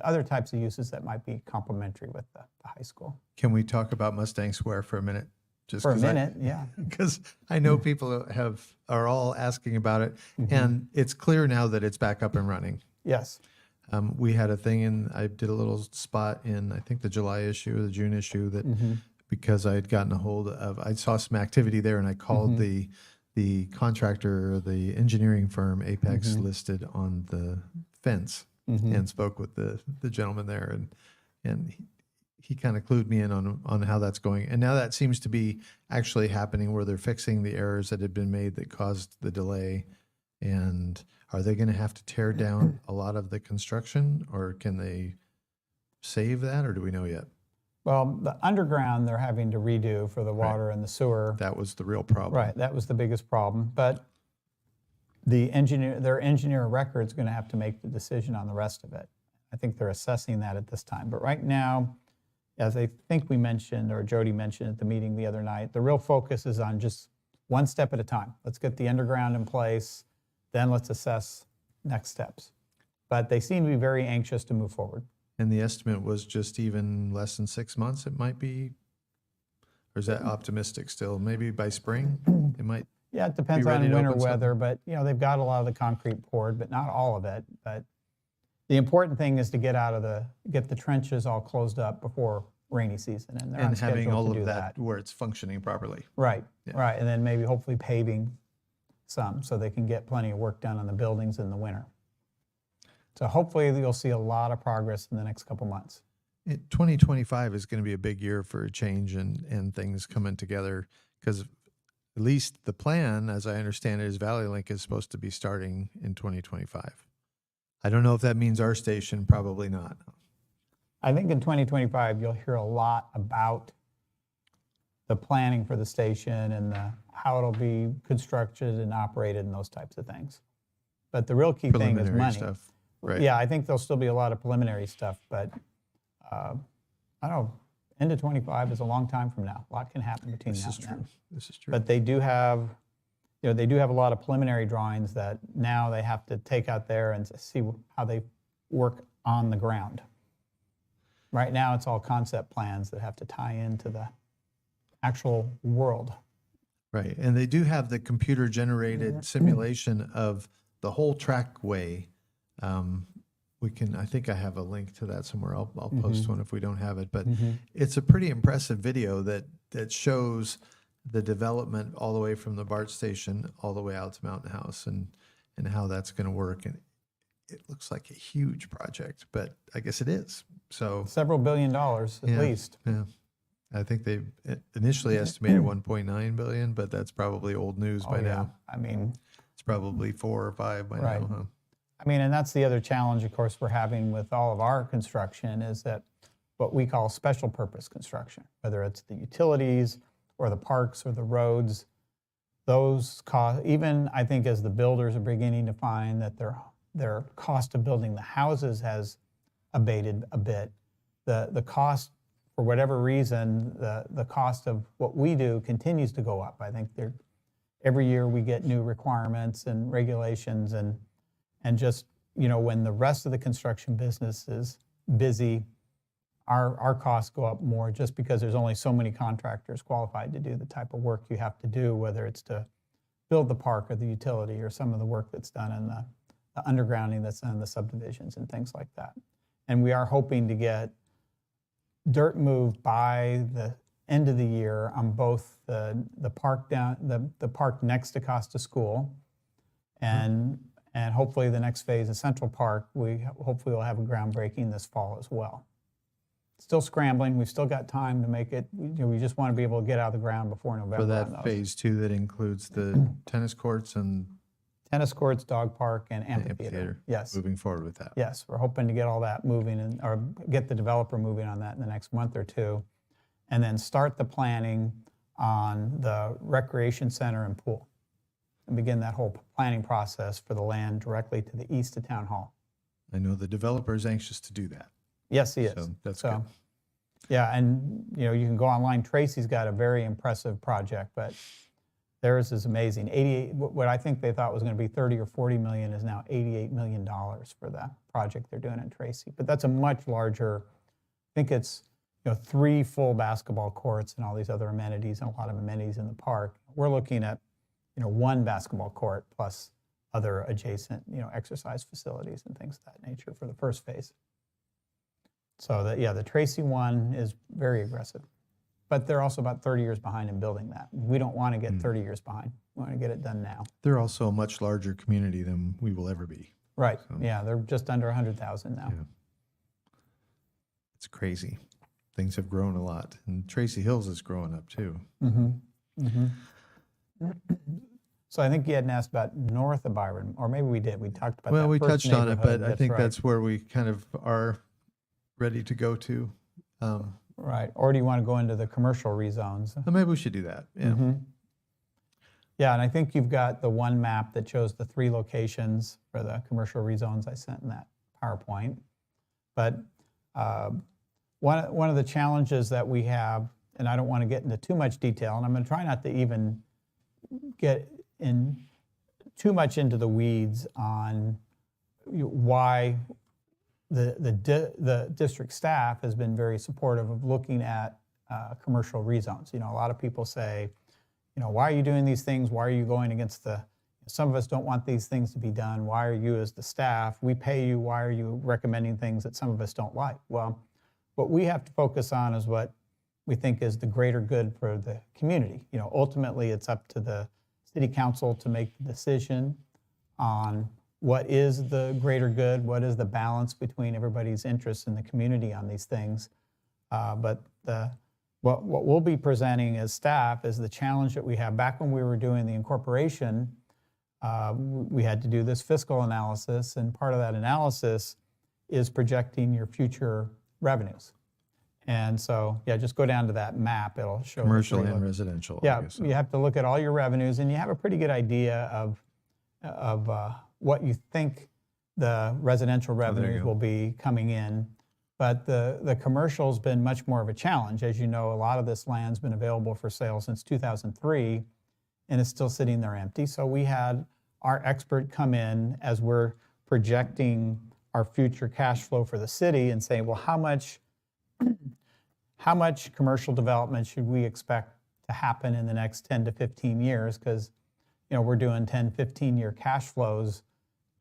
other types of uses that might be complementary with the high school. Can we talk about Mustang Square for a minute? For a minute, yeah. Because I know people are all asking about it, and it's clear now that it's back up and running. Yes. We had a thing I did a little spot in, I think, the July issue or the June issue that because I had gotten a hold of, I saw some activity there and I called the contractor, the engineering firm, Apex, listed on the fence and spoke with the gentleman there. And he kind of clued me in on how that's going. And now that seems to be actually happening where they're fixing the errors that had been made that caused the delay. And are they going to have to tear down a lot of the construction, or can they save that, or do we know yet? Well, the underground they're having to redo for the water and the sewer. That was the real problem. Right, that was the biggest problem. But their engineer of record is going to have to make the decision on the rest of it. I think they're assessing that at this time. But right now, as I think we mentioned, or Jody mentioned at the meeting the other night, the real focus is on just one step at a time. Let's get the underground in place, then let's assess next steps. But they seem to be very anxious to move forward. And the estimate was just even less than 6 months, it might be? Or is that optimistic still? Maybe by spring, it might. Yeah, it depends on winter weather, but they've got a lot of the concrete poured, but not all of it. But the important thing is to get the trenches all closed up before rainy season, and they're on schedule having all to do of that where it's functioning properly. Right, Yeah. right, and then maybe hopefully paving some so they can get plenty of work done on the buildings in the winter. So hopefully you'll see a lot of progress in the next couple months. 2025 is going to be a big year for a change and things coming together, because at least the plan, as I understand it, is Valley Link is supposed to be starting in 2025. I don't know if that means our station, probably not. I think in 2025, you'll hear a lot about the planning for the station and how it'll be constructed and operated and those types of things. But the real key thing is Preliminary money. stuff, right? Yeah, I think there'll still be a lot of preliminary stuff, but I don't know, end of 25 is a long time from now. A lot can happen between now and then. This is true. But they do have, they do have a lot of preliminary drawings that now they have to take out there and see how they work on the ground. Right now, it's all concept plans that have to tie into the actual world. Right, and they do have the computer-generated simulation of the whole trackway. I think I have a link to that somewhere. I'll post one if we don't have it, but it's a pretty impressive video that shows the development all the way from the BART station all the way out to Mountain House and how that's going to work. And it looks like a huge project, but I guess it is. So Several $1 billion at least. Yeah. I think they initially estimated 1.9 billion, but that's probably old news by now. I mean, It's probably 4 or 5 by Right. now, huh? I mean, and that's the other challenge, of course, we're having with all of our construction is that what we call special purpose construction, whether it's the utilities or the parks or the roads, those costs, even I think as the builders are beginning to find that their cost of building the houses has abated a bit, the cost, for whatever reason, the cost of what we do continues to go up. I think every year we get new requirements and regulations and just, when the rest of the construction business is busy, our costs go up more just because there's only so many contractors qualified to do the type of work you have to do, whether it's to build the park or the utility or some of the work that's done in the undergrounding that's done in the subdivisions and things like that. And we are hoping to get dirt moved by the end of the year on both the park the park next to Costa School and hopefully the next phase of Central Park, we hopefully will have a groundbreaking this fall as well. Still scrambling. We've still got time to make it. We just want to be able to get out of the ground before November. For that phase 2 that includes the tennis courts and Tennis courts, dog park, and amphitheater. Yes. Moving forward with that. Yes, we're hoping to get all that moving or get the developer moving on that in the next month or two, and then start the planning on the recreation center and pool and begin that whole planning process for the land directly to the east of Town Hall. I know the developer is anxious to do that. Yes, he is. So that's good. Yeah, and you can go online. Tracy's got a very impressive project, but theirs is amazing. 88. What I think they thought was going to be 30 or 40 million is now $88 million for the project they're doing in Tracy. But that's a much larger. I think it's 3 full basketball courts and all these other amenities and a lot of amenities in the park. We're looking at 1 basketball court plus other adjacent exercise facilities and things of that nature for the first phase. So the Tracy one is very aggressive. But they're also about 30 years behind in building that. We don't want to get 30 years behind. We want to get it done now. They're also a much larger community than we will ever be. Right. So, yeah, they're just under 100,000 now. Yeah. It's crazy. Things have grown a lot. And Tracy Hills is growing up too. So I think you hadn't asked about north of Byron, or maybe we did. We talked about that. Well, we first touched on it, neighborhood. but I think right. that's where we kind of are ready to go to. Right. Or do you want to go into the commercial rezones? Maybe we should do that. Yeah. Yeah, and I think you've got the one map that shows the 3 locations for the commercial rezones I sent in that PowerPoint. But one of the challenges that we have, and I don't want to get into too much detail, and I'm going to try not to even get in too much into the weeds on why the district staff has been very supportive of looking at commercial rezones. A lot of people say, why are you doing these things? Why are you going against some of us don't want these things to be done. Why are you as the staff? We pay you. Why are you recommending things that some of us don't like? Well, what we have to focus on is what we think is the greater good for the community. Ultimately it's up to the city council to make the decision on what is the greater good, what is the balance between everybody's interests in the community on these things. But what we'll be presenting as staff is the challenge that we have. Back when we were doing the incorporation, we had to do this fiscal analysis, and part of that analysis is projecting your future revenues. And so, yeah, just go down to that map. It'll show Commercial where you and look. residential. I Yeah, guess. you have to look at all your revenues, and you have a pretty good idea of what you think the residential revenues go. will be coming in. But the commercial's been much more of a challenge. As you know, a lot of this land's been available for sale since 2003, and it's still sitting there empty. So we had our expert come in as we're projecting our future cash flow for the city and say, well, how much commercial development should we expect to happen in the next 10 to 15 years? Because, you know, we're doing 10, 15-year cash flows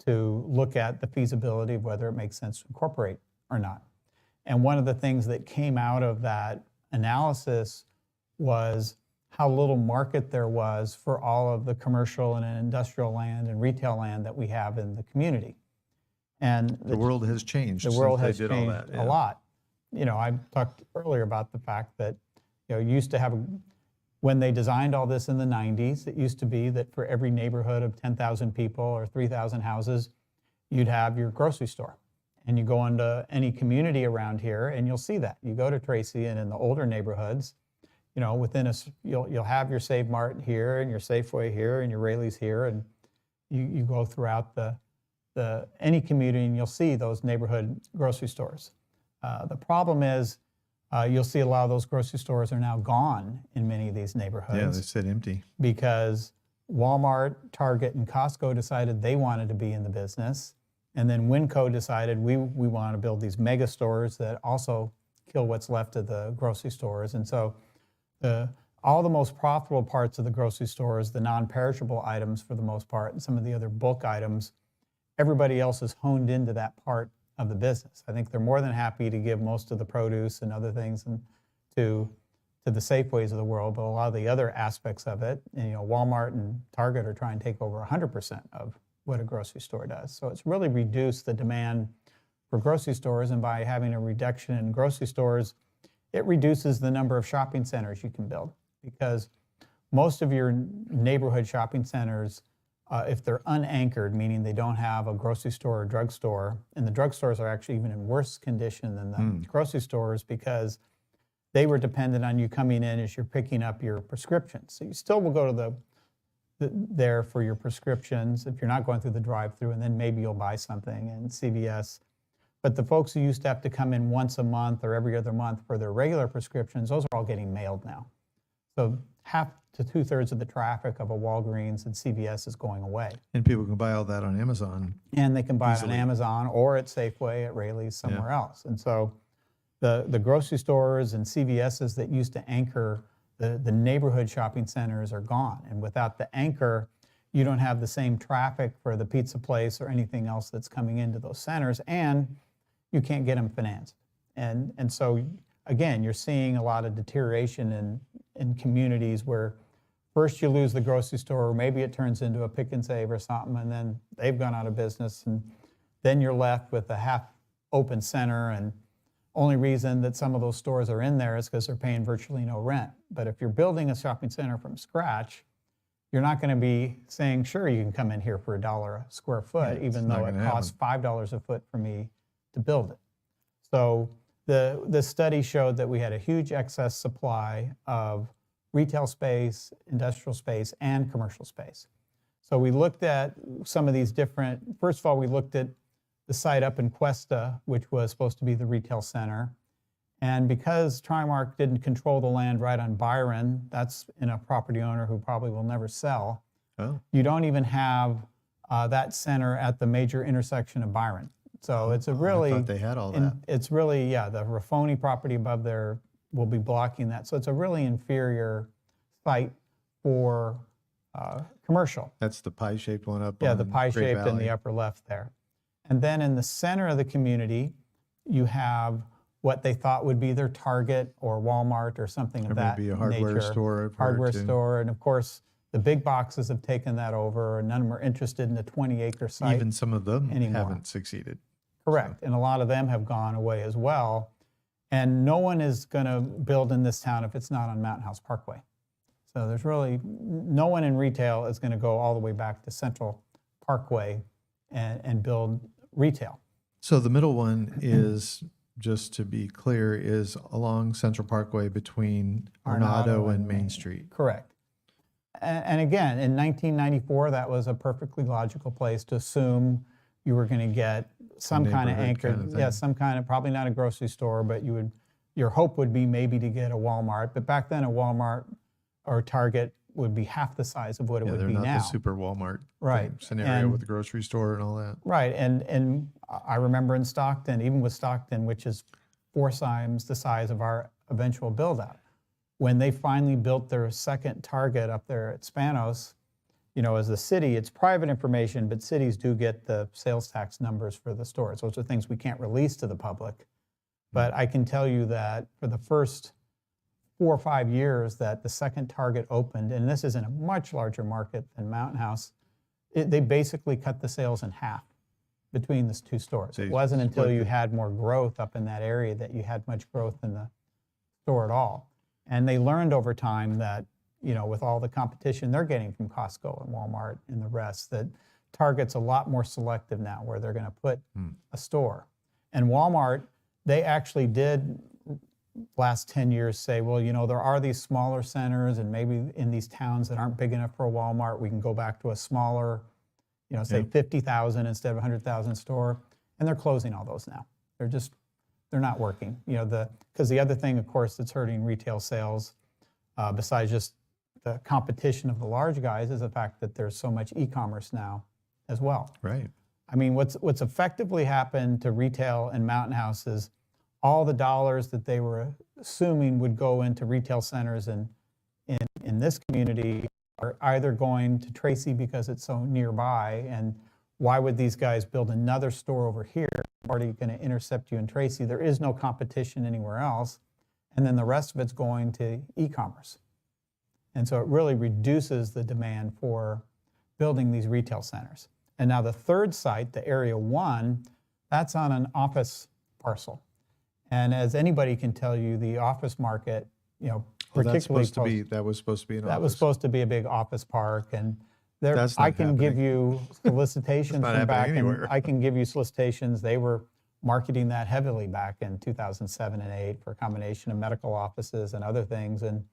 to look at the feasibility of whether it makes sense to incorporate or not. And one of the things that came out of that analysis was how little market there was for all of the commercial and industrial land and retail land that we have in the community. And The world has changed. the world since has they did all changed that. a lot. You know, I talked earlier about the fact that, you know, you used to have, when they designed all this in the 90s, it used to be that for every neighborhood of 10,000 people or 3,000 houses, you'd have your grocery store. And you go into any community around here and you'll see that. You go to Tracy, and in the older neighborhoods, you know, within you'll have your Save Mart here and your Safeway here and your Raley's here, and you go throughout any community and you'll see those neighborhood grocery stores. The problem is you'll see a lot of those grocery stores are now gone in many of these neighborhoods. Yeah, they sit empty. Because Walmart, Target, and Costco decided they wanted to be in the business. And then Winco decided we want to build these mega stores that also kill what's left of the grocery stores. And so all the most profitable parts of the grocery stores, the non-perishable items for the most part, and some of the other bulk items, everybody else has honed into that part of the business. I think they're more than happy to give most of the produce and other things to the Safeways of the world, but a lot of the other aspects of it, and, you know, Walmart and Target are trying to take over 100% of what a grocery store does. So it's really reduced the demand for grocery stores, and by having a reduction in grocery stores, it reduces the number of shopping centers you can build, because most of your neighborhood shopping centers, if they're unanchored, meaning they don't have a grocery store or drugstore, and the drugstores are actually even in worse condition than the grocery stores because they were dependent on you coming in as you're picking up your prescriptions. So you still will go to there for your prescriptions if you're not going through the drive-through, and then maybe you'll buy something in CVS. But the folks who used to have to come in once a month or every other month for their regular prescriptions, those are all getting mailed now. So half to 2/3 of the traffic of a Walgreens and CVS is going away. And people can buy all that on Amazon. And they can buy it Easily. on Amazon or at Safeway, at Raley's, somewhere else. And so the grocery stores and CVSs that used to anchor the neighborhood shopping centers are gone. And without the anchor, you don't have the same traffic for the pizza place or anything else that's coming into those centers, and you can't get them financed. And so, again, you're seeing a lot of deterioration in communities where first you lose the grocery store, or maybe it turns into a Pick and Save or something, and then they've gone out of business, and then you're left with a half-open center, and only reason that some of those stores are in there is because they're paying virtually no rent. But if you're building a shopping center from scratch, you're not going to be saying, sure, you can come in here for $1 a square foot, even though it costs $5 a foot for me to build it. So the study showed that we had a huge excess supply of retail space, industrial space, and commercial space. So we looked at some of these different, first of all, we looked at the site up in Cuesta, which was supposed to be the retail center. And because Trimark didn't control the land right on Byron, that's in a property owner who probably will never sell. Oh. You don't even have that center at the major intersection of Byron. So it's a really, I thought they had all that. it's really, yeah, the Raffoni property above there will be blocking that. So it's a really inferior site for commercial. That's the pie-shaped one up Yeah, on the Great pie-shaped in Valley. the upper left there. And then in the center of the community, you have what they thought would be their Target or Walmart or something Or of that maybe a hardware nature. store. Hardware store, and of course, The big boxes have taken that over, and none of them are interested in a 20-acre site. Even some of them anymore. haven't succeeded. Correct. And a lot of them have gone away as well. And no one is going to build in this town if it's not on Mountain House Parkway. So there's really no one in retail is going to go all the way back to Central Parkway and build retail. So the middle one is, just to be clear, is along Central Parkway between Arnado and Main Street. Correct. And again, in 1994, that was a perfectly logical place to assume you were going to get some kind of neighborhood anchor, kind of thing. yeah, some kind of, probably not a grocery store, but your hope would be maybe to get a Walmart. But back then, a Walmart or Target would be half the size of what it Yeah, would they're be not now. the super Walmart Right. scenario And- with the grocery store and all that. Right, and I remember in Stockton, even with Stockton, which is 4 times the size of our eventual build-out, when they finally built their second Target up there at Spanos, as a city, it's private information, but cities do get the sales tax numbers for the stores. Those are things we can't release to the public. But I can tell you that for the first 4 or 5 years that the second Target opened, and this is in a much larger market than Mountain House, they basically cut the sales in half between the 2 stores. They It wasn't until split you it. had more growth up in that area that you had much growth in the store at all. And they learned over time that, with all the competition they're getting from Costco and Walmart and the rest, that Target's a lot more selective now where they're going to put a store. And Walmart, they actually did last 10 years say, well, there are these smaller centers, and maybe in these towns that aren't big enough for a Walmart, we can go back to a smaller, say Yep. 50,000 instead of 100,000 store. And they're closing all those now. They're not working. Because the other thing, of course, that's hurting retail sales, besides just the competition of the large guys, is the fact that there's so much e-commerce now as well. Right. I mean, what's effectively happened to retail and Mountain House is all the dollars that they were assuming would go into retail centers in this community are either going to Tracy because it's so nearby, and why would these guys build another store over here? They're already going to intercept you in Tracy. There is no competition anywhere else. And then the rest of it's going to e-commerce. And so it really reduces the demand for building these retail centers. And now the third site, the Area 1, that's on an office parcel. And as anybody can tell you, the office market, particularly that was supposed to be an that was office. supposed to be a big office park, and That's not I can give happening. you solicitations not from back happening in, anywhere. I can give you solicitations. They were marketing that heavily back in 2007 and 8 for a combination of medical offices and other things, and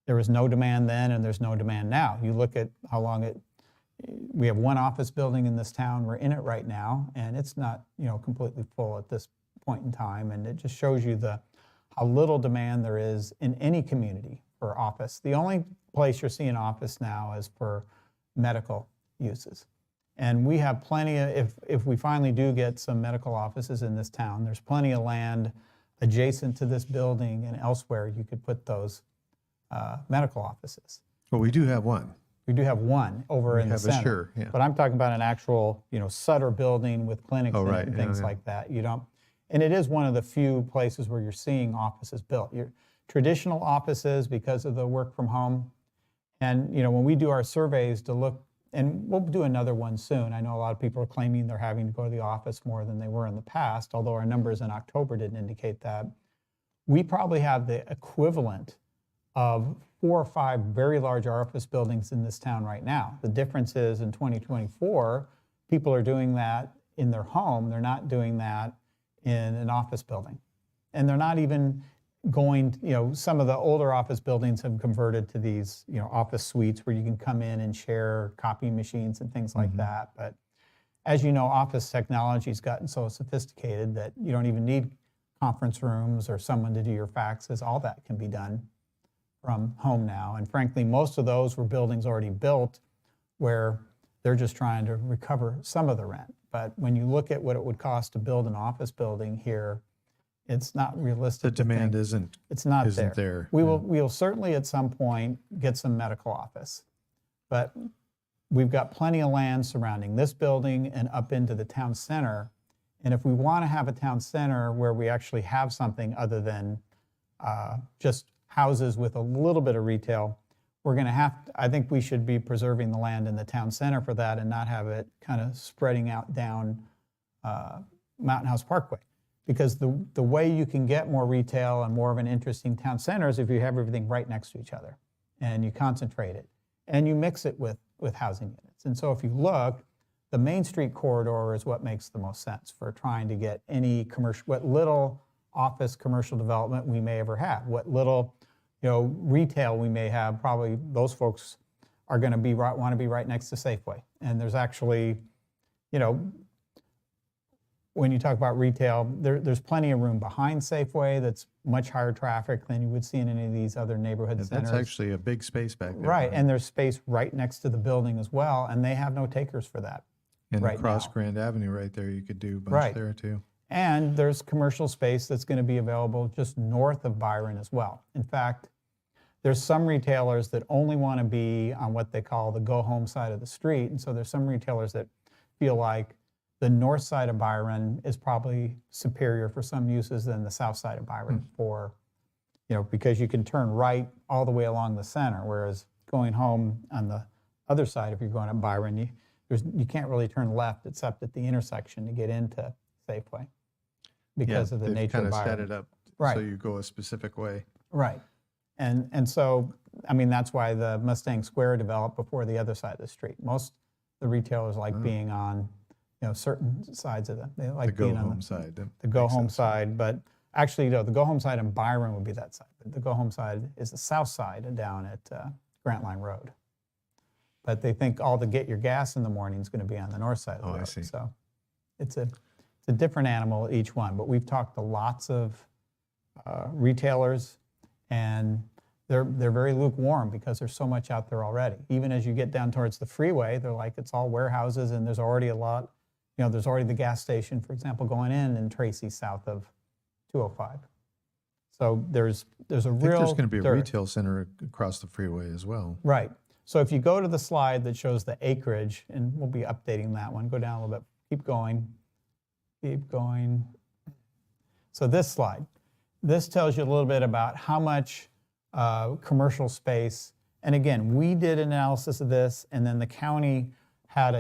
there was no demand then, and there's no demand now. You look at how long we have 1 office building in this town. We're in it right now, and it's not completely full at this point in time, and it just shows you how little demand there is in any community for office. The only place you're seeing office now is for medical uses. And we have plenty of, if we finally do get some medical offices in this town, there's plenty of land adjacent to this building and elsewhere you could put those medical offices. Well, we do have one. We do have one over in the have center. Assure, yeah. But I'm talking about an actual, Sutter building with clinics Oh, in it right, and yeah, things yeah. like that. And it is one of the few places where you're seeing offices built. Your traditional offices, because of the work from home. And, when we do our surveys to look, and we'll do another one soon. I know a lot of people are claiming they're having to go to the office more than they were in the past, although our numbers in October didn't indicate that. We probably have the equivalent of 4 or 5 very large office buildings in this town right now. The difference is in 2024, people are doing that in their home. They're not doing that in an office building. And they're not even going, some of the older office buildings have converted to these, office suites where you can come in and share copy machines and things like that. But as you know, office technology has gotten so sophisticated that you don't even need conference rooms or someone to do your faxes. All that can be done from home now. And frankly, most of those were buildings already built where they're just trying to recover some of the rent. But when you look at what it would cost to build an office building here, it's not realistic. The to demand think it's not isn't there. there. We'll certainly at some point get some medical office, but we've got plenty of land surrounding this building and up into the town center. And if we want to have a town center where we actually have something other than just houses with a little bit of retail, we're going to I think we should be preserving the land in the town center for that and not have it kind of spreading out down Mountain House Parkway. Because the way you can get more retail and more of an interesting town center is if you have everything right next to each other and you concentrate it and you mix it with housing units. And so if you look, the Main Street corridor is what makes the most sense for trying to get any commercial, what little office commercial development we may ever have, what little retail we may have. Probably those folks are going to want to be right next to Safeway. And there's actually, when you talk about retail, there's plenty of room behind Safeway that's much higher traffic than you would see in any of these other neighborhood centers. That's actually a big space back there. Right, and there's space right next to the building as well, and they have no takers for that. And right across now. Grand Avenue right there, you could do a bunch Right. there too. And there's commercial space that's going to be available just north of Byron as well. In fact, there's some retailers that only want to be on what they call the go-home side of the street. And so there's some retailers that feel like the north side of Byron is probably superior for some uses than the south side of Byron for, because you can turn right all the way along the center, whereas going home on the other side, if you're going up Byron, you can't really turn left except at the intersection to get into Safeway because of the nature of They've kind of Byron. set it up Right. so you go a specific way. Right. And so, I mean, that's why the Mustang Square developed before the other side of the street. Most the retailers like being on, certain sides of them. They like The being on go-home side. That the makes go-home sense. side. But actually, the go-home side in Byron would be that side. But the go-home side is the south side down at Grant Line Road. But they think all the get your gas in the morning is going to be on the north side of the Oh, I road. see. So it's a different animal each one. But we've talked to lots of retailers, and they're very lukewarm because there's so much out there already. Even as you get down towards the freeway, they're like, it's all warehouses and there's already a lot, there's already the gas station, for example, going in Tracy south of 205. So there's a I think real there's going to be a dearth. retail center across the freeway as well. Right. So if you go to the slide that shows the acreage, and we'll be updating that one, go down a little bit, keep going. So this slide, this tells you a little bit about how much commercial space, and again, we did an analysis of this, and then the county had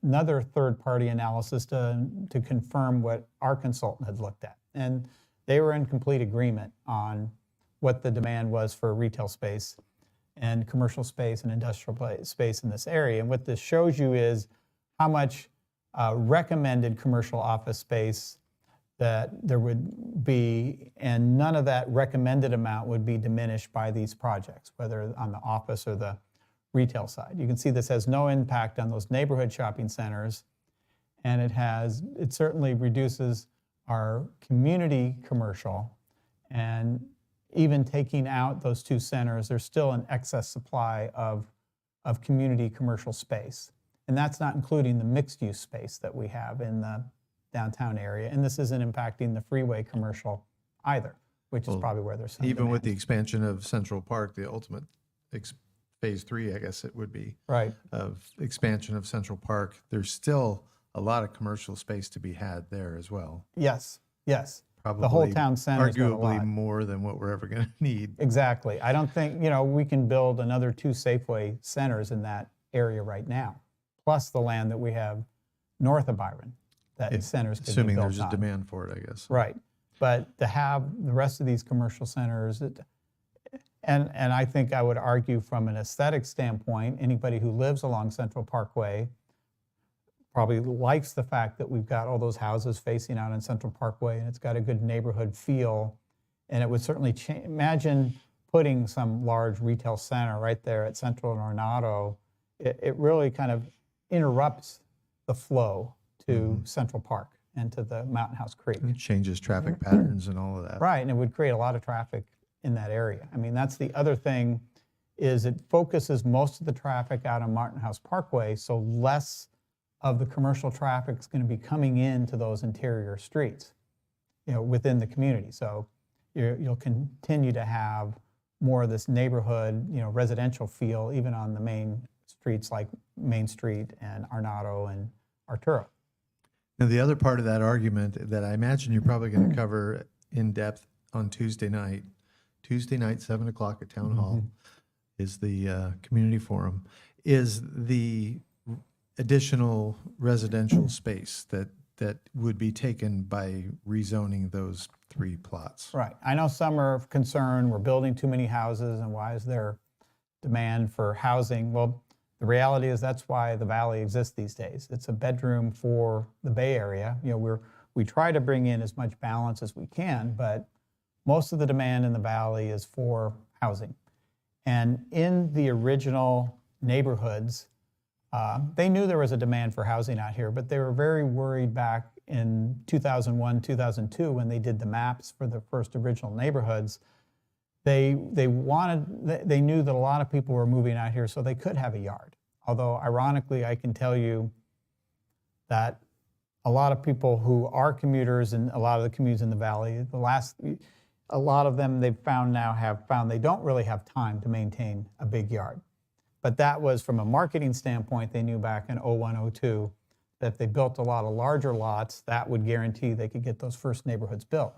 another third-party analysis to confirm what our consultant had looked at. And they were in complete agreement on what the demand was for retail space and commercial space and industrial space in this area. And what this shows you is how much recommended commercial office space that there would be, and none of that recommended amount would be diminished by these projects, whether on the office or the retail side. You can see this has no impact on those neighborhood shopping centers, and it certainly reduces our community commercial. And even taking out those two centers, there's still an excess supply of community commercial space. And that's not including the mixed-use space that we have in the downtown area. And this isn't impacting the freeway commercial either, which is probably where there's some Even with the demand. expansion of Central Park, the ultimate phase 3, I guess it would be, Right. of expansion of Central Park, there's still a lot of commercial space to be had there as well. Yes, yes. Probably The whole town center's got a arguably lot. more than what we're ever going to need. Exactly. I don't think, we can build another 2 Safeway centers in that area right now, plus the land that we have north of Byron that centers could be Assuming built there's a on. demand for it, I guess. Right. But to have the rest of these commercial centers, and I think I would argue from an aesthetic standpoint, anybody who lives along Central Parkway probably likes the fact that we've got all those houses facing out on Central Parkway, and it's got a good neighborhood feel. And it would certainly imagine putting some large retail center right there at Central and Ornato. It really kind of interrupts the flow to Central Park and to the Mountain House Creek. It changes traffic patterns and all of that. Right, and it would create a lot of traffic in that area. I mean, that's the other thing, is it focuses most of the traffic out on Mountain House Parkway, so less of the commercial traffic is going to be coming into those interior streets, within the community. So you'll continue to have more of this neighborhood, residential feel, even on the main streets like Main Street and Ornato and Arturo. Now, the other part of that argument that I imagine you're probably going to cover in depth on Tuesday night, 7 o'clock at Town Hall, is the community forum, is the additional residential space that would be taken by rezoning those 3 plots. Right. I know some are concerned we're building too many houses and why is there demand for housing? Well, the reality is that's why the Valley exists these days. It's a bedroom for the Bay Area. You know, we try to bring in as much balance as we can, but most of the demand in the Valley is for housing. And in the original neighborhoods, they knew there was a demand for housing out here, but they were very worried back in 2001, 2002 when they did the maps for the first original neighborhoods. They knew that a lot of people were moving out here so they could have a yard. Although ironically, I can tell you that a lot of people who are commuters in a lot of the communities in the Valley, a lot of them they've found now have found they don't really have time to maintain a big yard. But that was from a marketing standpoint, they knew back in 01, 02 that if they built a lot of larger lots, that would guarantee they could get those first neighborhoods built.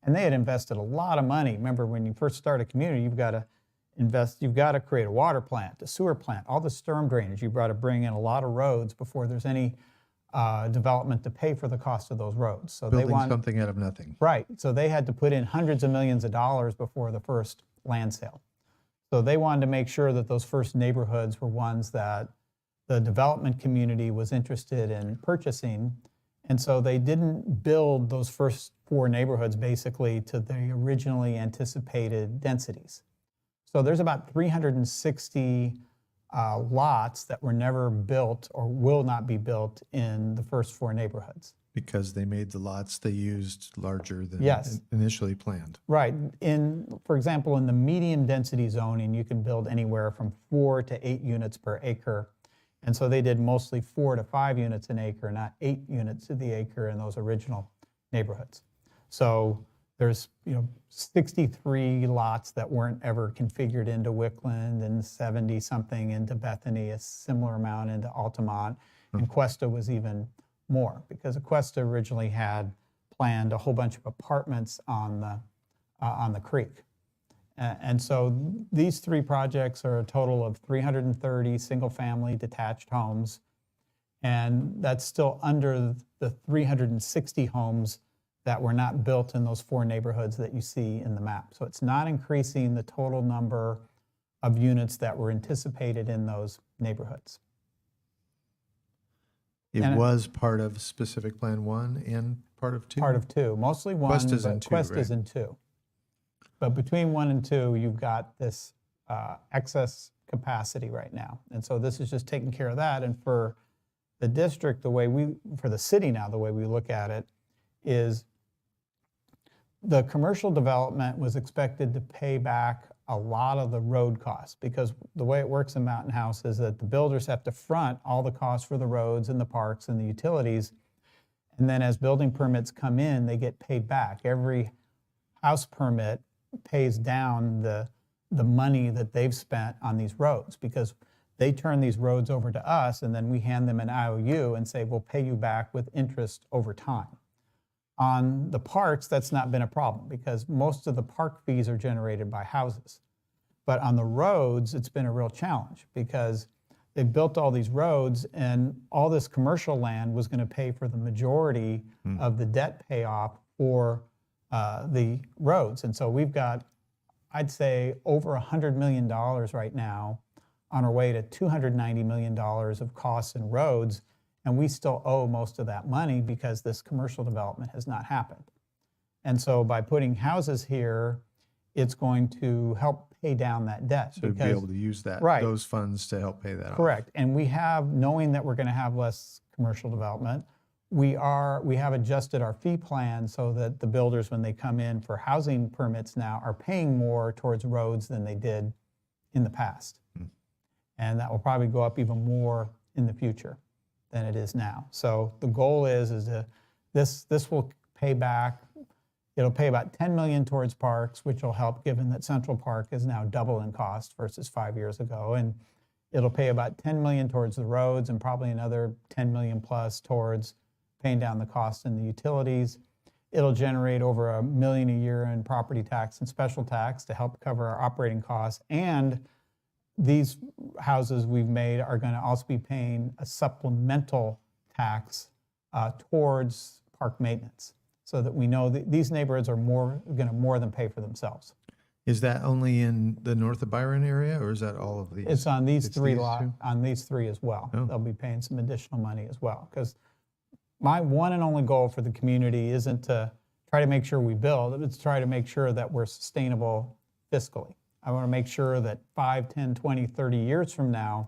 And they had invested a lot of money. Remember, when you first start a community, you've got to create a water plant, a sewer plant, all the storm drainage. You've got to bring in a lot of roads before there's any development to pay for the cost of those roads. So Building something out of nothing. Right. So they had to put in hundreds of millions of dollars before the first land sale. So they wanted to make sure that those first neighborhoods were ones that the development community was interested in purchasing. And so they didn't build those first 4 neighborhoods basically to the originally anticipated densities. So there's about 360 lots that were never built or will not be built in the first 4 neighborhoods. Because they made the lots they used larger than Yes. initially planned. Right. For example, in the medium density zoning, you can build anywhere from 4 to 8 units per acre. And so they did mostly 4 to 5 units an acre, not 8 units to the acre in those original neighborhoods. So there's 63 lots that weren't ever configured into Wickland and 70 something into Bethany, a similar amount into Altamont, and Cuesta was even more because Cuesta originally had planned a whole bunch of apartments on the creek. And so these 3 projects are a total of 330 single-family detached homes, and that's still under the 360 homes that were not built in those 4 neighborhoods that you see in the map. So it's not increasing the total number of units that were anticipated in those neighborhoods. It was part of specific plan 1 and part of 2? Part of 2, mostly 1, Questa's in but 2, Questa's right? in 2. But between 1 and 2, you've got this excess capacity right now. And so this is just taking care of that. And for the district, for the city now, the way we look at it is the commercial development was expected to pay back a lot of the road costs because the way it works in Mountain House is that the builders have to front all the costs for the roads and the parks and the utilities. And then as building permits come in, they get paid back. Every house permit pays down the money that they've spent on these roads because they turn these roads over to us and then we hand them an IOU and say, we'll pay you back with interest over time. On the parks, that's not been a problem because most of the park fees are generated by houses. But on the roads, it's been a real challenge because they built all these roads and all this commercial land was going to pay for the majority of the debt payoff for the roads. And so we've got, I'd say, over $100 million right now on our way to $290 million of costs in roads. And we still owe most of that money because this commercial development has not happened. And so by putting houses here, it's going to help pay down that debt. So be able to use those funds to help pay that off. Correct. And we have, knowing that we're going to have less commercial development, we have adjusted our fee plan so that the builders, when they come in for housing permits now, are paying more towards roads than they did in the past. And that will probably go up even more in the future than it is now. So the goal is this will pay back. It'll pay about $10 million towards parks, which will help given that Central Park is now double in cost versus 5 years ago. And it'll pay about $10 million towards the roads and probably another $10 million plus towards paying down the cost in the utilities. It'll generate over $1 million a year in property tax and special tax to help cover our operating costs. And these houses we've made are going to also be paying a supplemental tax towards park maintenance, so that we know that these neighborhoods are going to more than pay for themselves. Is that only in the north of Byron area, or is that all of these? It's on these It's three these two? on these three as well. Oh. They'll be paying some additional money as well. Because my one and only goal for the community isn't to try to make sure we build, it's to try to make sure that we're sustainable fiscally. I want to make sure that 5, 10, 20, 30 years from now,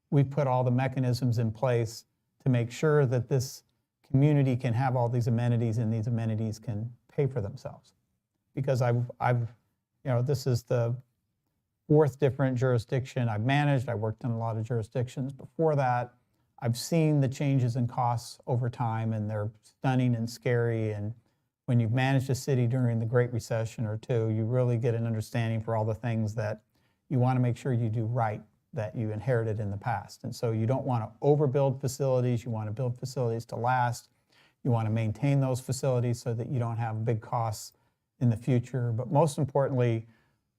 we've put all the mechanisms in place to make sure that this community can have all these amenities and these amenities can pay for themselves. Because this is the 4th different jurisdiction I've managed. I worked in a lot of jurisdictions before that. I've seen the changes in costs over time, and they're stunning and scary. And when you've managed a city during the Great Recession or two, you really get an understanding for all the things that you want to make sure you do right that you inherited in the past. And so you don't want to overbuild facilities. You want to build facilities to last. You want to maintain those facilities so that you don't have big costs in the future. But most importantly,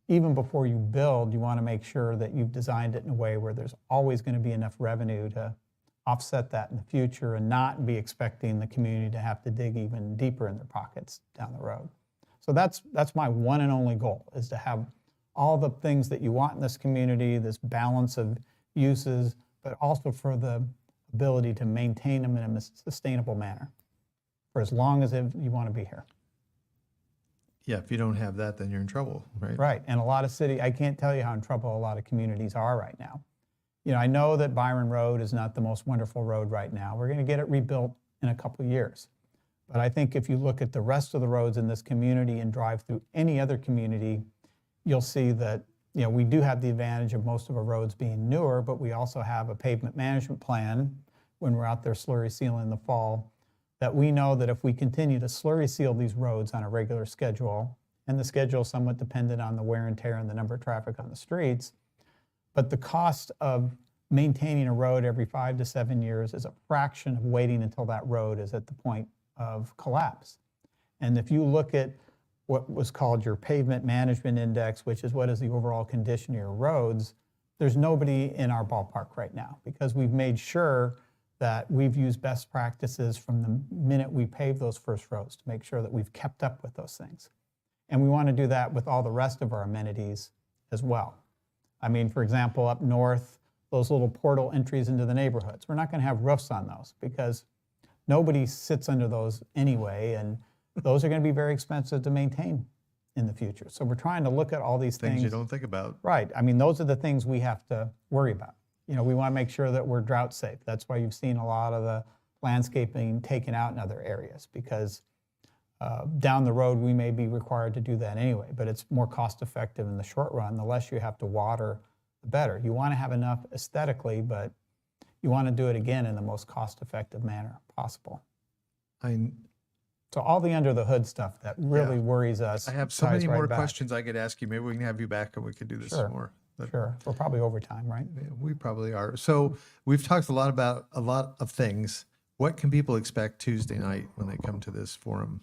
even before you build, you want to make sure that you've designed it in a way where there's always going to be enough revenue to offset that in the future and not be expecting the community to have to dig even deeper in their pockets down the road. So that's my one and only goal, is to have all the things that you want in this community, this balance of uses, but also for the ability to maintain them in a sustainable manner for as long as you want to be here. Yeah, if you don't have that, then you're in trouble, right? Right, and a lot of I can't tell you how in trouble a lot of communities are right now. I know that Byron Road is not the most wonderful road right now. We're going to get it rebuilt in a couple of years. But I think if you look at the rest of the roads in this community and drive through any other community, you'll see that we do have the advantage of most of our roads being newer, but we also have a pavement management plan when we're out there slurry sealing in the fall, that we know that if we continue to slurry seal these roads on a regular schedule, and the schedule is somewhat dependent on the wear and tear and the number of traffic on the streets, but the cost of maintaining a road every 5 to 7 years is a fraction of waiting until that road is at the point of collapse. And if you look at what was called your pavement management index, which is what is the overall condition of your roads, there's nobody in our ballpark right now, because we've made sure that we've used best practices from the minute we paved those first roads to make sure that we've kept up with those things. And we want to do that with all the rest of our amenities as well. I mean, for example, up north, those little portal entries into the neighborhoods, we're not going to have roofs on those because nobody sits under those anyway, and those are going to be very expensive to maintain in the future. So we're trying to look at all these things. Things you don't think about. Right. I mean, those are the things we have to worry about. We want to make sure that we're drought safe. That's why you've seen a lot of the landscaping taken out in other areas, because down the road we may be required to do that anyway, but it's more cost effective in the short run. The less you have to water, the better. You want to have enough aesthetically, but you want to do it again in the most cost effective manner possible. So all the under the hood stuff that really worries us. I have so ties many right more back. questions I could ask you. Maybe we can have you back and we could do this some more. But Sure. We're probably over time, right? we probably are. So we've talked a lot about a lot of things. What can people expect Tuesday night when they come to this forum?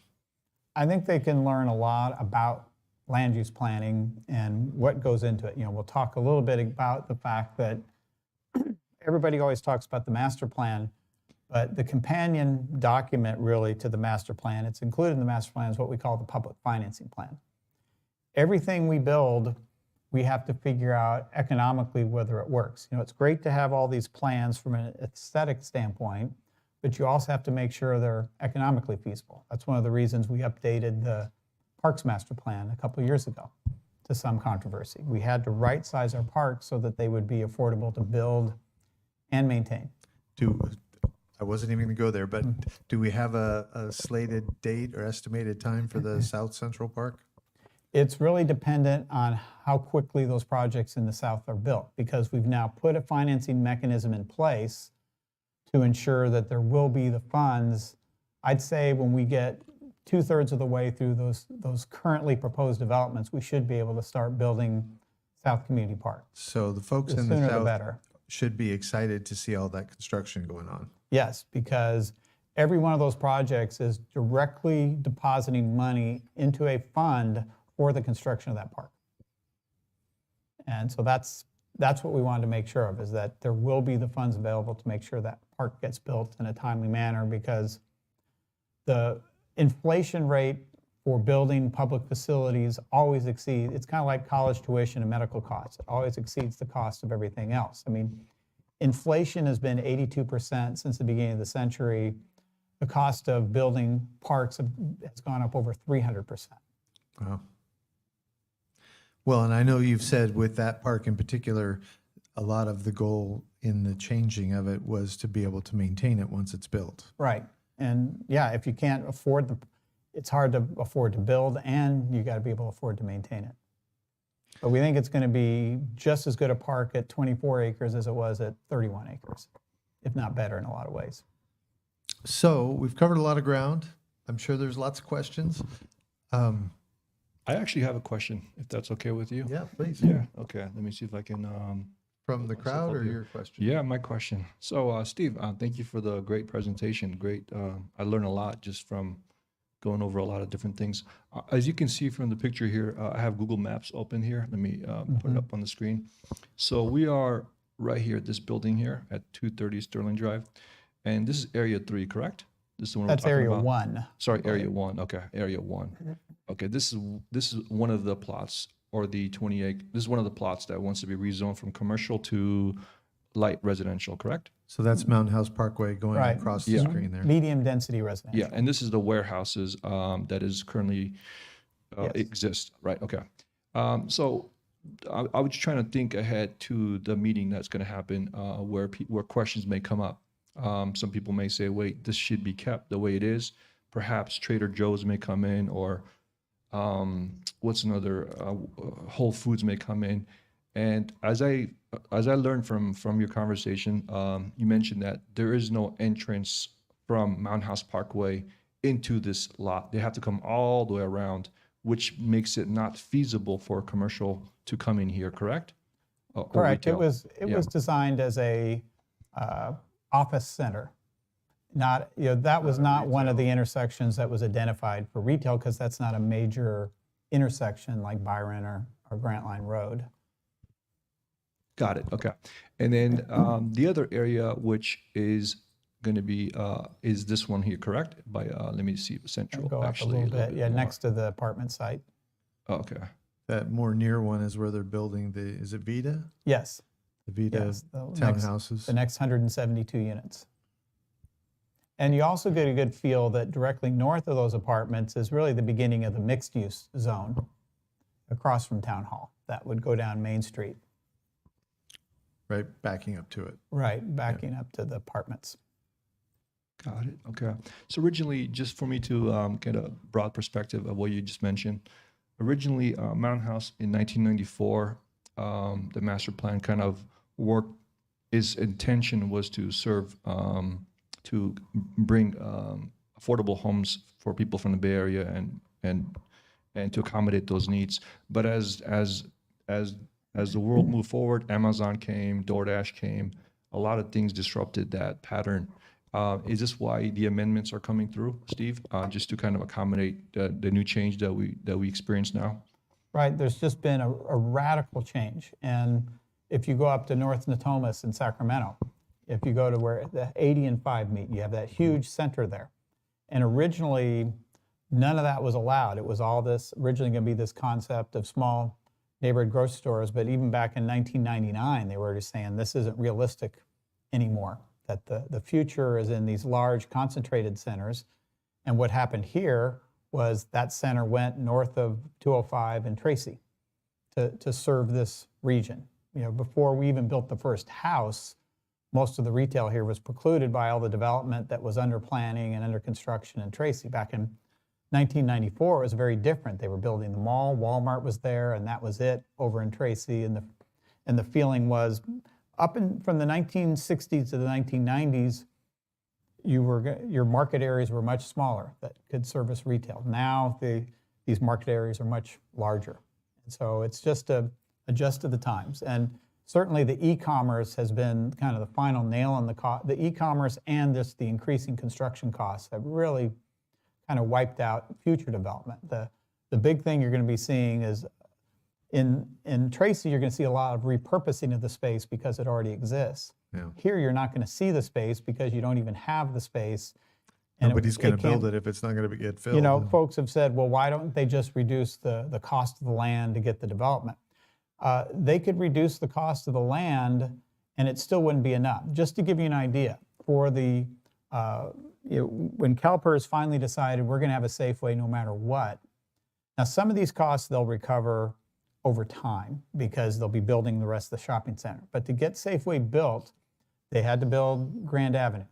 I think they can learn a lot about land use planning and what goes into it. We'll talk a little bit about the fact that everybody always talks about the master plan, but the companion document really to the master plan, it's included in the master plan, is what we call the public financing plan. Everything we build, we have to figure out economically whether it works. It's great to have all these plans from an aesthetic standpoint, but you also have to make sure they're economically feasible. That's one of the reasons we updated the Parks Master Plan a couple of years ago to some controversy. We had to right size our parks so that they would be affordable to build and maintain. I wasn't even going to go there, but do we have a slated date or estimated time for the South Central Park? It's really dependent on how quickly those projects in the south are built, because we've now put a financing mechanism in place to ensure that there will be the funds. I'd say when we get 2/3 of the way through those currently proposed developments, we should be able to start building South Community Park. So the folks The in the sooner the south better. should be excited to see all that construction going on. Yes, because every one of those projects is directly depositing money into a fund for the construction of that park. And so that's that's what we wanted to make sure of, is that there will be the funds available to make sure that park gets built in a timely manner, because the inflation rate for building public facilities always exceeds, it's kind of like college tuition and medical costs. It always exceeds the cost of everything else. I mean, inflation has been 82% since the beginning of the century. The cost of building parks has gone up over 300%. Wow. Well, and I know you've said with that park in particular, a lot of the goal in the changing of it was to be able to maintain it once it's built. Right. And yeah, if you can't afford it's hard to afford to build, and you got to be able to afford to maintain it. But we think it's going to be just as good a park at 24 acres as it was at 31 acres, if not better in a lot of ways. So we've covered a lot of ground. I'm sure there's lots of questions. I actually have a question, if that's okay with you. Yeah, please. Yeah. Okay. Let me see if I can. From the crowd or here. your question? Yeah, my question. So, Steve, thank you for the great presentation. Great. I learned a lot just from going over a lot of different things. As you can see from the picture here, I have Google Maps open here. Let me put it up on the screen. So we are right here at this building here at 230 Sterling Drive. And this is Area 3, correct? This is the one That's we're talking Area about? 1. Sorry, Area 1. Okay, Area 1. Okay, this is one of the plots, or the 28. This is one of the plots that wants to be rezoned from commercial to light residential, correct? So that's Mountain House Parkway going Right. across the Yeah. screen there. Medium density residential. Yeah, and this is the warehouses that is currently Yes. exist, right? Okay. So I was trying to think ahead to the meeting that's going to happen, where questions may come up. Some people may say, "Wait, this should be kept the way it is." Perhaps Trader Joe's may come in, or what's another? Whole Foods may come in. And as I learned from your conversation, you mentioned that there is no entrance from Mountain House Parkway into this lot. They have to come all the way around, which makes it not feasible for commercial to come in here, correct? Or Correct. It retail. was designed as a office center. Not, that was not one of the intersections that was identified for retail, because that's not a major intersection like Byron or Grant Line Road. Got it. Okay. And then the other area, which is going to be, is this one here, correct? By let me see, Central. Go up actually, a little bit. Yeah, more. next to the apartment site. Oh, okay. That more near one is where they're building is it Vita? Yes. The Vita Yes. The townhouses. next 172 units. And you also get a good feel that directly north of those apartments is really the beginning of the mixed-use zone across from Town Hall. That would go down Main Street. Right, backing up to it. Right, backing up to the apartments. Got it. Okay. So originally, just for me to get a broad perspective of what you just mentioned, originally Mountain House in 1994, the master plan kind of worked. Its intention was to serve, to bring affordable homes for people from the Bay Area and to accommodate those needs. But as the world moved forward, Amazon came, DoorDash came, a lot of things disrupted that pattern. Is this why the amendments are coming through, Steve? Just to kind of accommodate the new change that we experience now? Right, there's just been a radical change. And if you go up to North Natomas in Sacramento, if you go to where the 80 and 5 meet, you have that huge center there. And originally, none of that was allowed. It was all this, originally going to be this concept of small neighborhood grocery stores, but even back in 1999, they were just saying this isn't realistic anymore, that the future is in these large concentrated centers. And what happened here was that center went north of 205 and Tracy to serve this region. Before we even built the first house, most of the retail here was precluded by all the development that was under planning and under construction in Tracy. Back in 1994, it was very different. They were building the mall, Walmart was there, and that was it over in Tracy. And the feeling was, from the 1960s to the 1990s, your market areas were much smaller that could service retail. Now these market areas are much larger. And so it's just adjust to the times. And certainly the e-commerce has been kind of the final nail on the cost. The e-commerce and just the increasing construction costs have really kind of wiped out future development. The big thing you're going to be seeing is In Tracy, you're going to see a lot of repurposing of the space because it already exists. Yeah. Here, you're not going to see the space because you don't even have the space. And Nobody's going to build can't- it if it's not going to get filled. You know, folks have said, well, why don't they just reduce the cost of the land to get the development? They could reduce the cost of the land and it still wouldn't be enough. Just to give you an idea, for the, when CalPERS finally decided we're going to have a Safeway no matter what, now some of these costs they'll recover over time because they'll be building the rest of the shopping center. But to get Safeway built, they had to build Grand Avenue.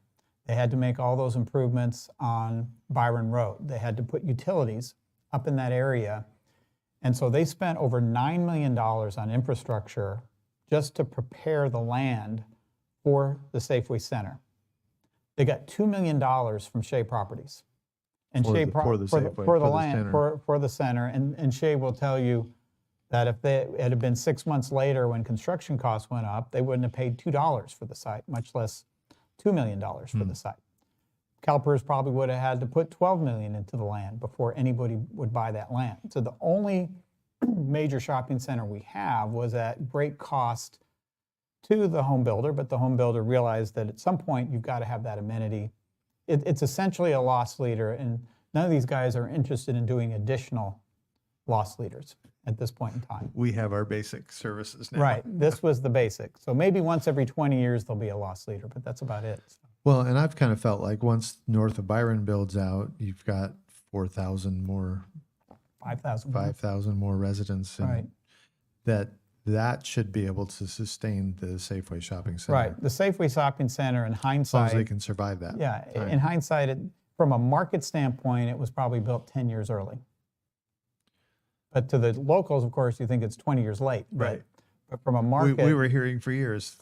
They had to make all those improvements on Byron Road. They had to put utilities up in that area. And so they spent over $9 million on infrastructure just to prepare the land for the Safeway Center. They got $2 million from Shea Properties. And For Shea the- for the Safeway, for for the the land, center. for the center. And Shea will tell you that if it had been 6 months later when construction costs went up, they wouldn't have paid $2 for the site, much less $2 million for the site. CalPERS probably would have had to put $12 million into the land before anybody would buy that land. So the only major shopping center we have was at great cost to the home builder, but the home builder realized that at some point you've got to have that amenity. It's essentially a loss leader, and none of these guys are interested in doing additional loss leaders at this point in time. We have our basic services now. Right, this was the basic. So maybe once every 20 years there'll be a loss leader, but that's about it. Well, and I've kind of felt like once north of Byron builds out, you've got 4,000 more, 5,000. 5,000 more residents. And Right. that should be able to sustain the Safeway shopping center. Right, the Safeway Shopping Center in As long as they hindsight, can survive that. yeah, time. in hindsight, from a market standpoint, it was probably built 10 years early. But to the locals, of course, you think it's 20 years late. Right. But from a We market, were hearing for years.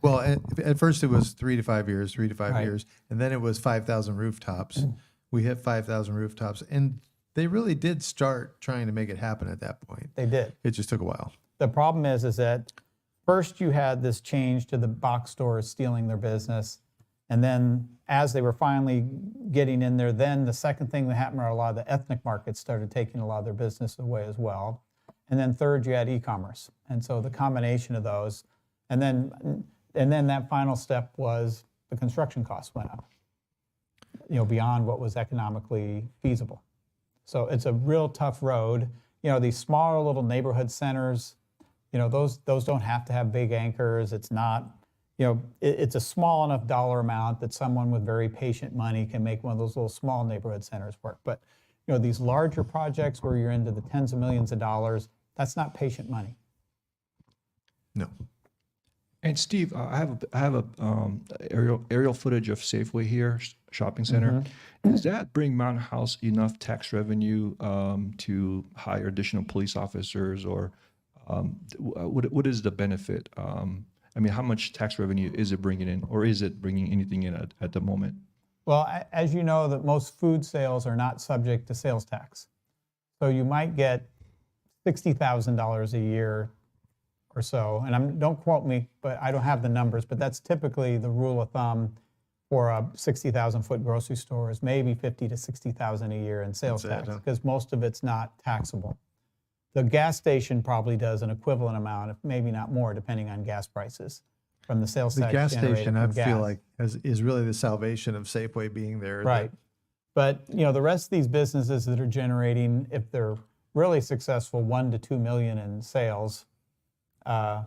Well, at first it was 3 to 5 years, 3 to 5 Right. years. And then it was 5,000 rooftops. We hit 5,000 rooftops. And they really did start trying to make it happen at that point. they did. It just took a while. The problem is that first you had this change to the box stores stealing their business. And then as they were finally getting in there, then the second thing that happened are a lot of the ethnic markets started taking a lot of their business away as well. And then third, you had e-commerce. And so the combination of those, and then that final step was the construction costs went up, beyond what was economically feasible. So it's a real tough road. These smaller little neighborhood centers, those don't have to have big anchors. It's not, it's a small enough dollar amount that someone with very patient money can make one of those little small neighborhood centers work. But, these larger projects where you're into the tens of millions of dollars, that's not patient money. No. And Steve, I have a aerial footage of Safeway here, shopping center. Does that bring Mountain House enough tax revenue to hire additional police officers, or what is the benefit? How much tax revenue is it bringing in, or is it bringing anything in at the moment? Well, as you know, that most food sales are not subject to sales tax. So you might get $60,000 a year or so, and don't quote me, but I don't have the numbers, but that's typically the rule of thumb for a 60,000 foot grocery store is maybe 50 to 60,000 a year in sales That's it, tax, huh? because most of it's not taxable. The gas station probably does an equivalent amount, if maybe not more, depending on gas prices from the sales The tax gas generated station, from I gas. feel like, is really the salvation of Safeway being there. Right. But, the rest of these businesses that are generating, if they're really successful, 1 to 2 million in sales, a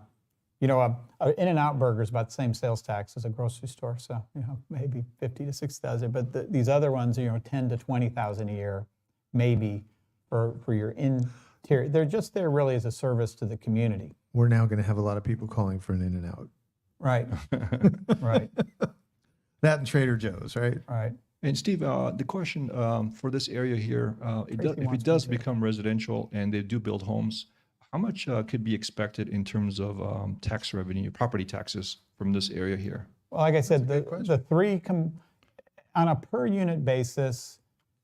In-N-Out Burger is about the same sales tax as a grocery store. So, maybe 50 to 60,000. But these other ones, 10 to 20,000 a year, maybe for your interior. They're just there really as a service to the community. We're now going to have a lot of people calling for an In-N-Out. Right. Right. That and Trader Joe's, right? Right. And Steve, the question for this area here, if wants it me does to. become residential and they do build homes, how much could be expected in terms of tax revenue, property taxes from this area here? Well, like I said, That's a good the three on a per unit basis,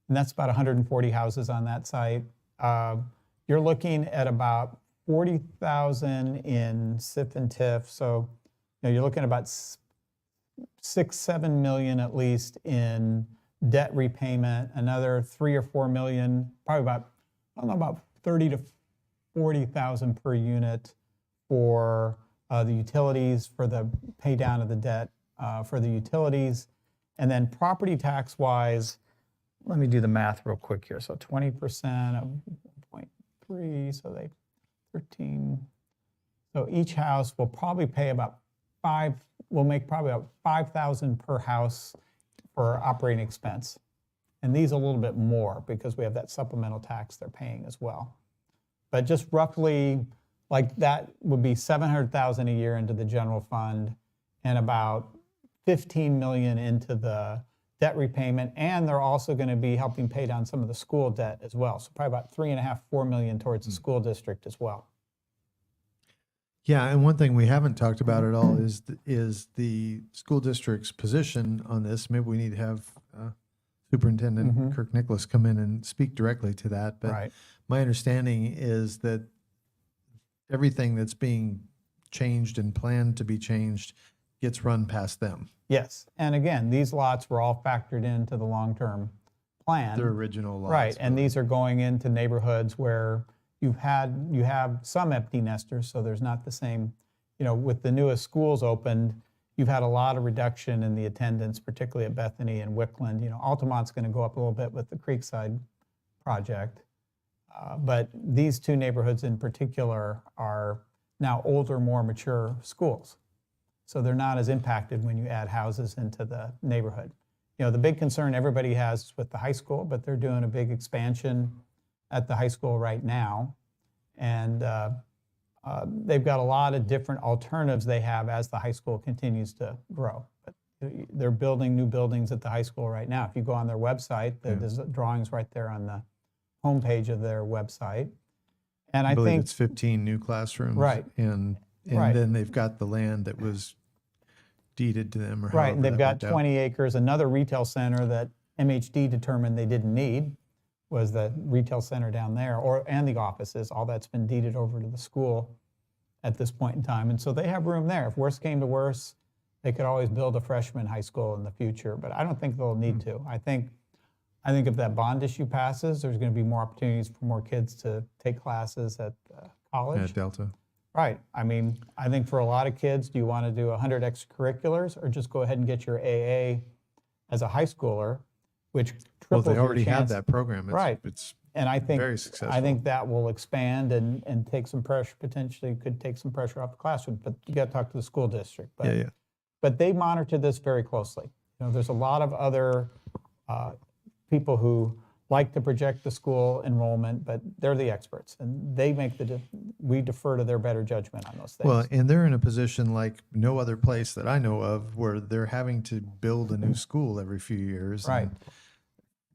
and that's about 140 houses on that site. You're looking at about 40,000 in SIF and TIF. So, you're looking at about 6-7 million at least in debt repayment. Another 3 or 4 million, probably about 30 to $40,000 per unit for the utilities, for the pay down of the debt for the utilities. And then property tax wise, let me do the math real quick here. So 20% of 0.3, so they 13. So each house will probably pay about we'll make probably about $5,000 per house for operating expense. And these a little bit more because we have that supplemental tax they're paying as well. But just roughly, like that would be $700,000 a year into the general fund and about $15 million into the debt repayment. And they're also going to be helping pay down some of the school debt as well. So probably about $3.5–4 million towards the school district as well. Yeah, and one thing we haven't talked about at all is the school district's position on this. Maybe we need to have Superintendent Kirk Nicholas come in and speak directly to that. But my understanding is that everything that's being changed and planned to be changed gets run past them. Yes, and again, these lots were all factored into the long-term plan. Their original lots. Right, and these are going into neighborhoods where you have some empty nesters, so there's not the same, with the newest schools opened, you've had a lot of reduction in the attendance, particularly at Bethany and Wickland. Altamont's going to go up a little bit with the Creekside project. But these two neighborhoods in particular are now older, more mature schools. So they're not as impacted when you add houses into the neighborhood. The big concern everybody has is with the high school, but they're doing a big expansion at the high school right now. And they've got a lot of different alternatives they have as the high school continues to grow. But they're building new buildings at the high school right now. If you go on their website, there's drawings right there on the homepage of their website. And I believe think it's 15 new classrooms. Right. And then they've got the land that was deeded to them. Right, and they've got 20 acres. Another retail center that MHD determined they didn't need was the retail center down there, and the offices. All that's been deeded over to the school at this point in time. And so they have room there. If worse came to worse, they could always build a freshman high school in the future, but I don't think they'll need to. I think if that bond issue passes, there's going to be more opportunities for more kids to take classes at college. At Delta. Right. I mean, I think for a lot of kids, do you want to do 100 extracurriculars or just go ahead and get your AA as a high schooler, which triples Well, they already your chance. have that program. It's and I think very successful. I think that will expand and take some pressure, potentially could take some pressure off the classroom, but you got to talk to the school district. But, but they monitor this very closely. There's a lot of other people who like to project the school enrollment, but they're the experts, and they make we defer to their better judgment on those things. Well, and they're in a position like no other place that I know of where they're having to build a new school every few years. Right. And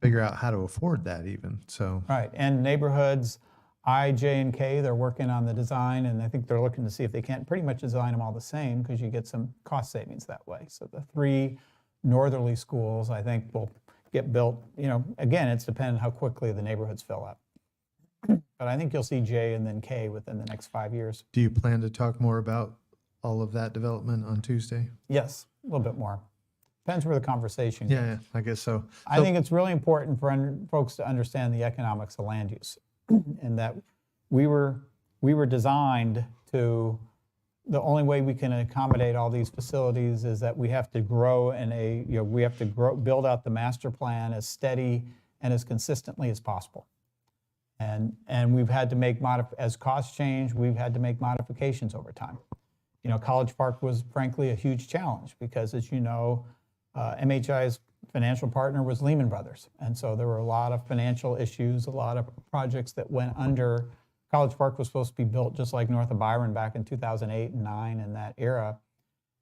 figure out how to afford that even. So. Right, and neighborhoods I, J, and K, they're working on the design, and I think they're looking to see if they can't pretty much design them all the same because you get some cost savings that way. So the 3 northerly schools, I think, will get built. Again, it's dependent how quickly the neighborhoods fill up. But I think you'll see J and then K within the next 5 years. Do you plan to talk more about all of that development on Tuesday? Yes, a little bit more. Depends where the conversation goes. Yeah, I guess so. I think it's really important for folks to understand the economics of land use, and that we were designed to. The only way we can accommodate all these facilities is that we have to grow build out the master plan as steady and as consistently as possible. And we've had to make as costs change, we've had to make modifications over time. College Park was frankly a huge challenge because, as you know, MHI's financial partner was Lehman Brothers. And so there were a lot of financial issues, a lot of projects that went under. College Park was supposed to be built just like north of Byron back in 2008 and 2009 in that era.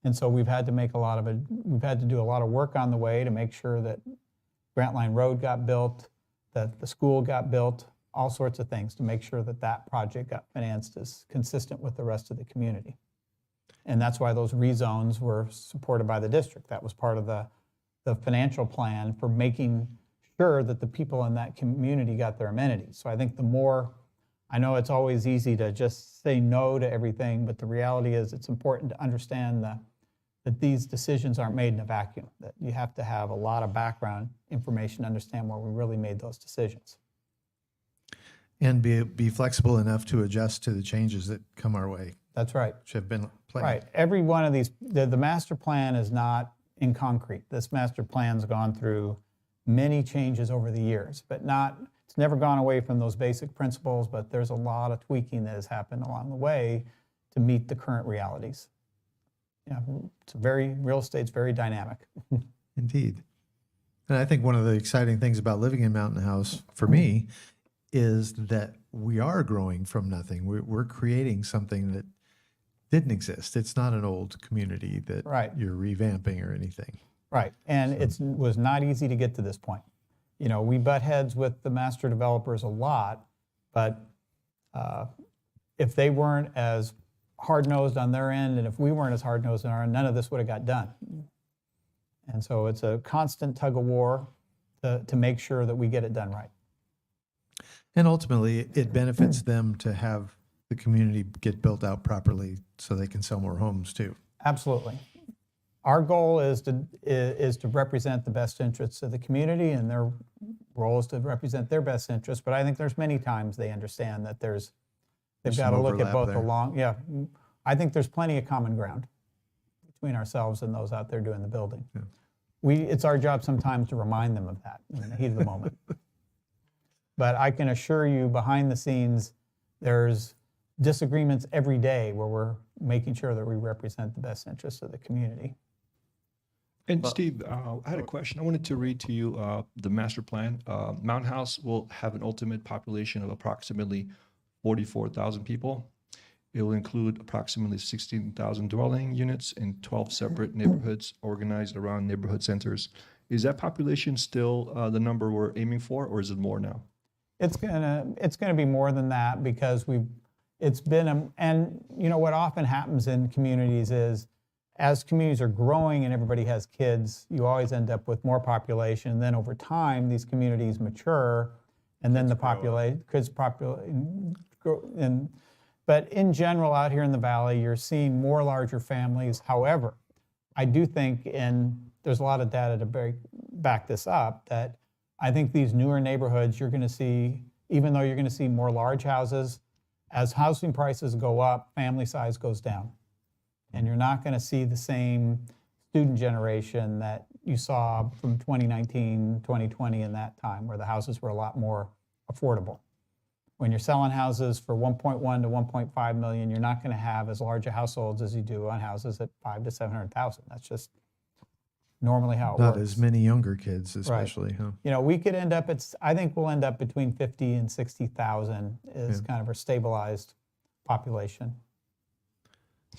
And so we've had to do a lot of work on the way to make sure that Grant Line Road got built, that the school got built, all sorts of things to make sure that that project got financed as consistent with the rest of the community. And that's why those rezones were supported by the district. That was part of the financial plan for making sure that the people in that community got their amenities. So I think I know it's always easy to just say no to everything, but the reality is it's important to understand that these decisions aren't made in a vacuum, that you have to have a lot of background information to understand why we really made those decisions. And be flexible enough to adjust to the changes that come our way, That's right. which have been planned. Right. Every one of these, the master plan is not in concrete. This master plan's gone through many changes over the years, but it's never gone away from those basic principles, but there's a lot of tweaking that has happened along the way to meet the current realities. Yeah, real estate's very dynamic. Indeed. And I think one of the exciting things about living in Mountain House for me is that we are growing from nothing. We're creating something that didn't exist. It's not an old community that Right. you're revamping or anything. Right, and it was not easy to get to this point. You know, we butt heads with the master developers a lot, but if they weren't as hard-nosed on their end, and if we weren't as hard-nosed on our end, none of this would have got done. And so it's a constant tug of war to make sure that we get it done right. And ultimately, it benefits them to have the community get built out properly so they can sell more homes too. Absolutely. Our goal is to represent the best interests of the community, and their role is to represent their best interests. But I think there's many times they understand that they've There's got to some look at overlap both there. yeah. I think there's plenty of common ground between ourselves and those out there doing the building. Yeah. It's our job sometimes to remind them of that in the heat of the moment. But I can assure you, behind the scenes, there's disagreements every day where we're making sure that we represent the best interests of the community. And Steve, I had a question. I wanted to read to you the master plan. Mountain House will have an ultimate population of approximately 44,000 people. It will include approximately 16,000 dwelling units in 12 separate neighborhoods organized around neighborhood centers. Is that population still the number we're aiming for, or is it more now? It's gonna be more than that, because it's been and you know what often happens in communities is, as communities are growing and everybody has kids, you always end up with more population. And then over time, these communities mature, and then the kids populate. But in general, out here in the valley, you're seeing more larger families. However, I do think, and there's a lot of data to back this up, that I think these newer neighborhoods, you're going to see, even though you're going to see more large houses, as housing prices go up, family size goes down. And you're not going to see the same student generation that you saw from 2019, 2020 in that time, where the houses were a lot more affordable. When you're selling houses for 1.1 to 1.5 million, you're not going to have as large a households as you do on houses at 500 to 700,000. That's just normally how it Not works. as many younger kids, especially, huh? You know, we could end up I think we'll end up between 50 and 60,000 is kind of our stabilized population.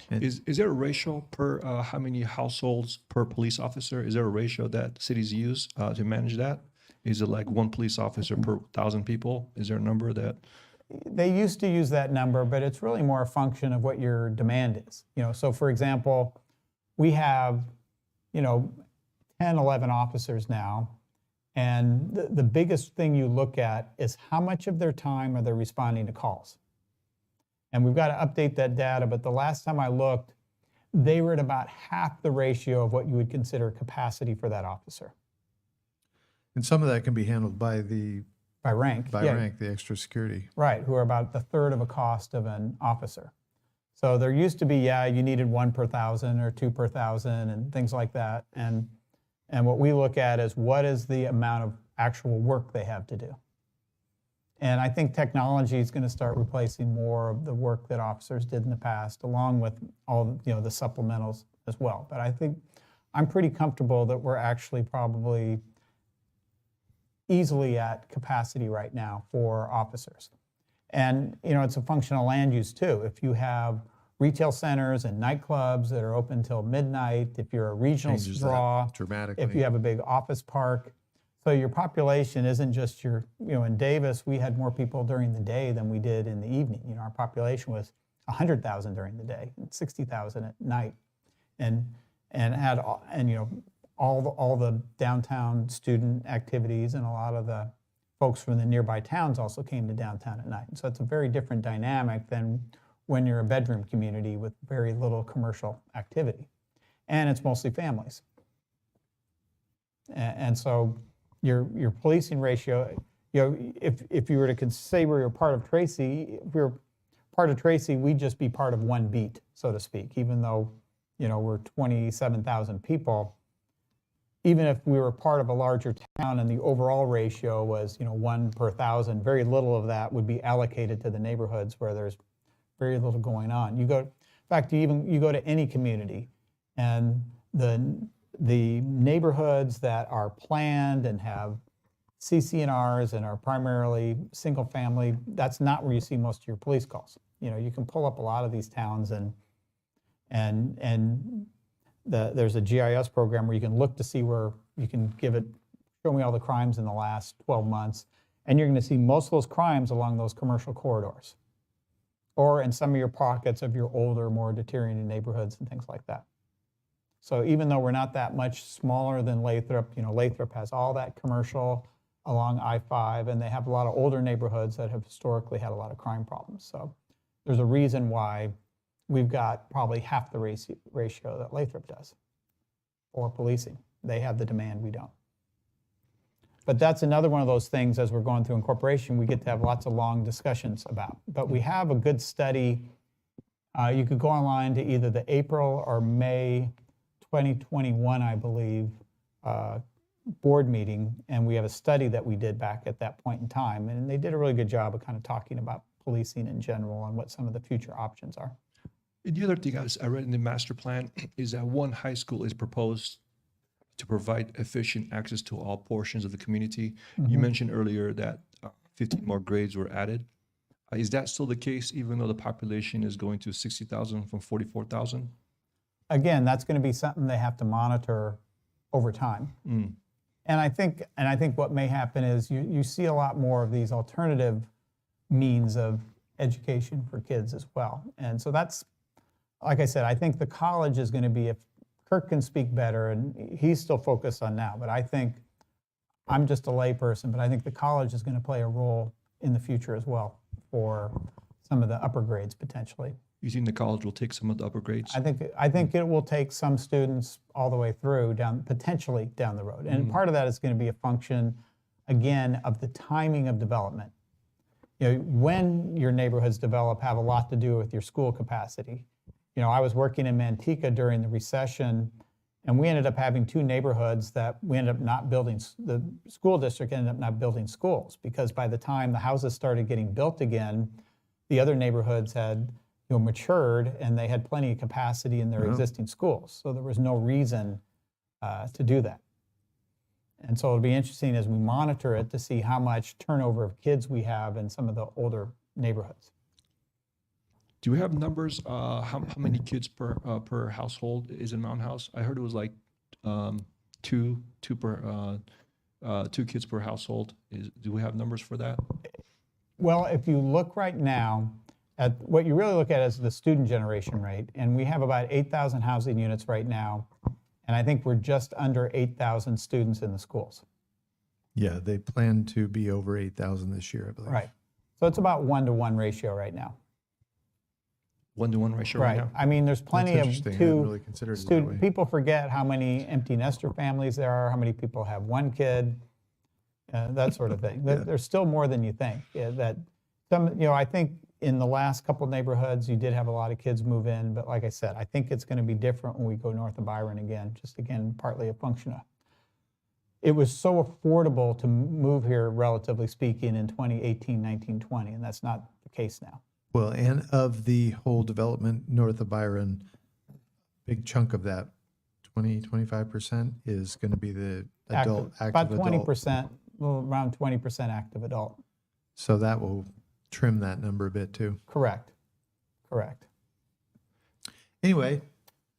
Is there a ratio per how many households per police officer? Is there a ratio that cities use to manage that? Is it like one police officer per 1,000 people? Is there a number that? They used to use that number, but it's really more a function of what your demand is. You know, so for example, we have, 10, 11 officers now, and the biggest thing you look at is how much of their time are they responding to calls. And we've got to update that data, but the last time I looked, they were at about half the ratio of what you would consider capacity for that officer. And some of that can be handled by rank. rank, the extra security. Right, who are about the third of a cost of an officer. So there used to be, you needed 1 per 1,000 or 2 per 1,000 and things like that. And what we look at is what is the amount of actual work they have to do. And I think technology is going to start replacing more of the work that officers did in the past, along with all the supplementals as well. But I think I'm pretty comfortable that we're actually probably easily at capacity right now for officers. And it's a function of land use too. If you have retail centers and nightclubs that are open till midnight, if you're a regional Changes draw, that dramatically. if you have a big office park, so your population isn't just in Davis, we had more people during the day than we did in the evening. Our population was 100,000 during the day and 60,000 at night, and all the downtown student activities, and a lot of the folks from the nearby towns also came to downtown at night. And so it's a very different dynamic than when you're a bedroom community with very little commercial activity. And it's mostly families. And so your policing ratio, if you were to say we were part of Tracy, if we were part of Tracy, we'd just be part of one beat, so to speak, even though, we're 27,000 people. Even if we were part of a larger town and the overall ratio was, 1 per 1,000, very little of that would be allocated to the neighborhoods where there's very little going on. In fact, you go to any community, and the neighborhoods that are planned and have CC&Rs and are primarily single family, that's not where you see most of your police calls. You can pull up a lot of these towns and there's a GIS program where you can look to see where you can show me all the crimes in the last 12 months. And you're going to see most of those crimes along those commercial corridors or in some of your pockets of your older, more deteriorating neighborhoods and things like that. So even though we're not that much smaller than Lathrop, Lathrop has all that commercial along I-5, and they have a lot of older neighborhoods that have historically had a lot of crime problems. So there's a reason why we've got probably half the ratio that Lathrop does for policing. They have the demand, we don't. But that's another one of those things as we're going through incorporation, we get to have lots of long discussions about. But we have a good study. You could go online to either the April or May 2021, I believe, board meeting, and we have a study that we did back at that point in time. And they did a really good job of kind of talking about policing in general and what some of the future options are. And the other thing I read in the master plan is that one high school is proposed to provide efficient access to all portions of the community. You mentioned earlier that 15 more grades were added. Is that still the case, even though the population is going to 60,000 from 44,000? Again, that's going to be something they have to monitor over time. And I think what may happen is you see a lot more of these alternative means of education for kids as well. And so that's, like I said, I think the college is going to be, if Kirk can speak better, and he's still focused on now, but I think, I'm just a layperson, but I think the college is going to play a role in the future as well for some of the upper grades potentially. You think the college will take some of the upper grades? I think it will take some students all the way through, potentially down the road. And part of that is going to be a function, again, of the timing of development. When your neighborhoods develop have a lot to do with your school capacity. I was working in Manteca during the recession, and we ended up having 2 neighborhoods that we ended up not building. The school district ended up not building schools because by the time the houses started getting built again, the other neighborhoods had matured and they had plenty of capacity in their existing schools. So there was no reason to do that. And so it'll be interesting as we monitor it to see how much turnover of kids we have in some of the older neighborhoods. Do we have numbers? How many kids per household is in Mountain House? I heard it was like two kids per household. Do we have numbers for that? Well, if you look right now at what you really look at is the student generation rate, and we have about 8,000 housing units right now, and I think we're just under 8,000 students in the schools. Yeah, they plan to be over 8,000 this year, I believe. Right. So it's about 1-to-1 ratio right now. 1-to-1 ratio right now? I mean, there's plenty That's of interesting. I hadn't really considered it that way. people forget how many empty nester families there are, how many people have 1 kid, that sort of thing. There's still more than you think. I think in the last couple of neighborhoods, you did have a lot of kids move in, but like I said, I think it's going to be different when we go north of Byron again, just again, partly a function of. It was so affordable to move here, relatively speaking, in 2018, 19, 20, and that's not the case now. Well, and of the whole development north of Byron, big chunk of that, 25% is going to be the adult, active about adult. 20%, well, around 20% active adult. So that will trim that number a bit too. Correct. Anyway,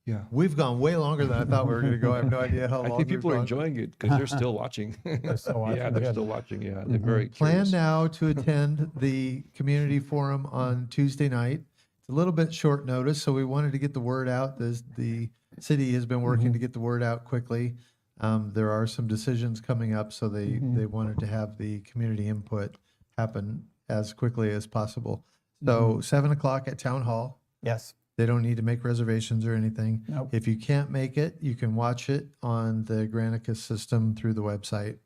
Yeah. we've gone way longer than I thought we were going to go. I have no idea how long. I think people are we've gone. enjoying it because they're still watching. They're still watching, Yeah, they're good. still watching. Yeah, they're very Plan curious. now to attend the community forum on Tuesday night. It's a little bit short notice, so we wanted to get the word out. The city has been working to get the word out quickly. There are some decisions coming up, so they wanted to have the community input happen as quickly as possible. So 7 o'clock at Town Hall. Yes. They don't need to make reservations or anything. Nope. If you can't make it, you can watch it on the Granicus system through the website.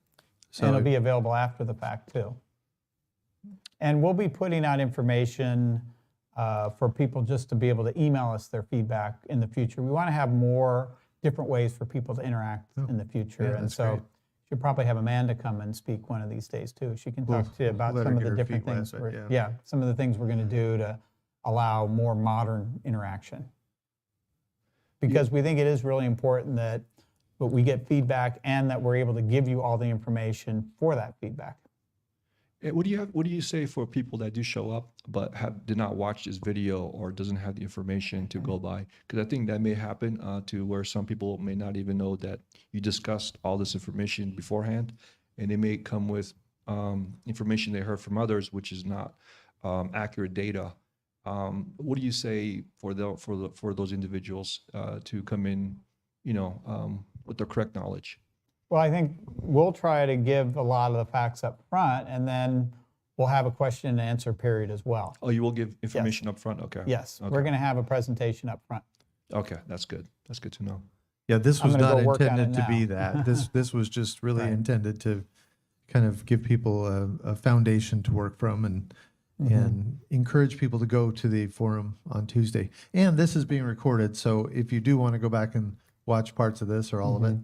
So And it'll be available after the fact too. And we'll be putting out information for people just to be able to email us their feedback in the future. We want to have more different ways for people to interact in the future. yeah, And that's so great. you'll probably have Amanda come and speak one of these days too. She can talk to you about let her some of get the her different feet wet, things. but Some of the things we're going to do to allow more modern interaction. Because we think it is really important that we get feedback and that we're able to give you all the information for that feedback. What do you say for people that do show up but did not watch this video or doesn't have the information to go by? Because I think that may happen to where some people may not even know that you discussed all this information beforehand, and they may come with information they heard from others, which is not accurate data. What do you say for those individuals to come in, with the correct knowledge? Well, I think we'll try to give a lot of the facts up front, and then we'll have a question and answer period as well. Oh, you will give information up front? Okay. Yes, Okay. we're going to have a presentation up front. Okay, that's good. That's good to know. Yeah, this I'm was gonna not go work on intended it to be now. that. This was just really Right. intended to kind of give people a foundation to work from and encourage people to go to the forum on Tuesday. And this is being recorded, so if you do want to go back and watch parts of this or all of it,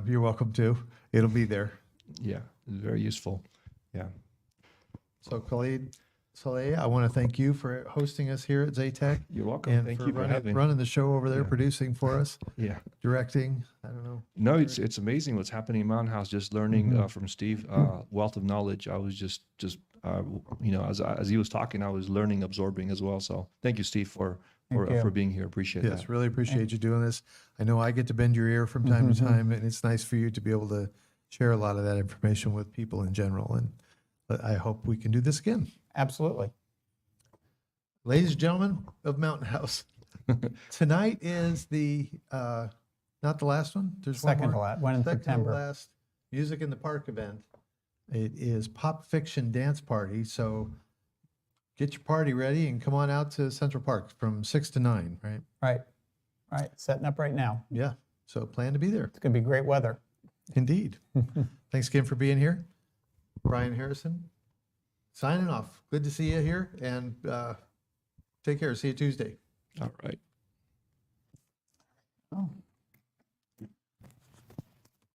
you're welcome to. It'll be there. Yeah, it's very useful. Yeah. So Khalid Saleh, I want to thank you for hosting us here at Zaytech. You're welcome. And Thank for you for having. running the show over there, Yeah. producing for us, Yeah. directing. I don't know. No, it's amazing what's happening in Mountain House. Just learning from Steve, wealth of knowledge. I was just as he was talking, I was learning, absorbing as well. So thank you, Steve, for you. being here. Appreciate Yes, that. really appreciate you doing this. I know I get to bend your ear from time to time, and it's nice for you to be able to share a lot of that information with people in general. And I hope we can do this again. Absolutely. Ladies and gentlemen of Mountain House, tonight is the not the last one. There's Second one to more. last, one in Second to September. last Music in the Park event. It is Pop Fiction Dance Party. So get your party ready and come on out to Central Park from 6 to 9, right? Right. Setting up right now. Yeah. So plan to be there. It's going to be great weather. Indeed. Thanks again for being here. Brian Harrison, signing off. Good to see you here, and take care. See you Tuesday. All right.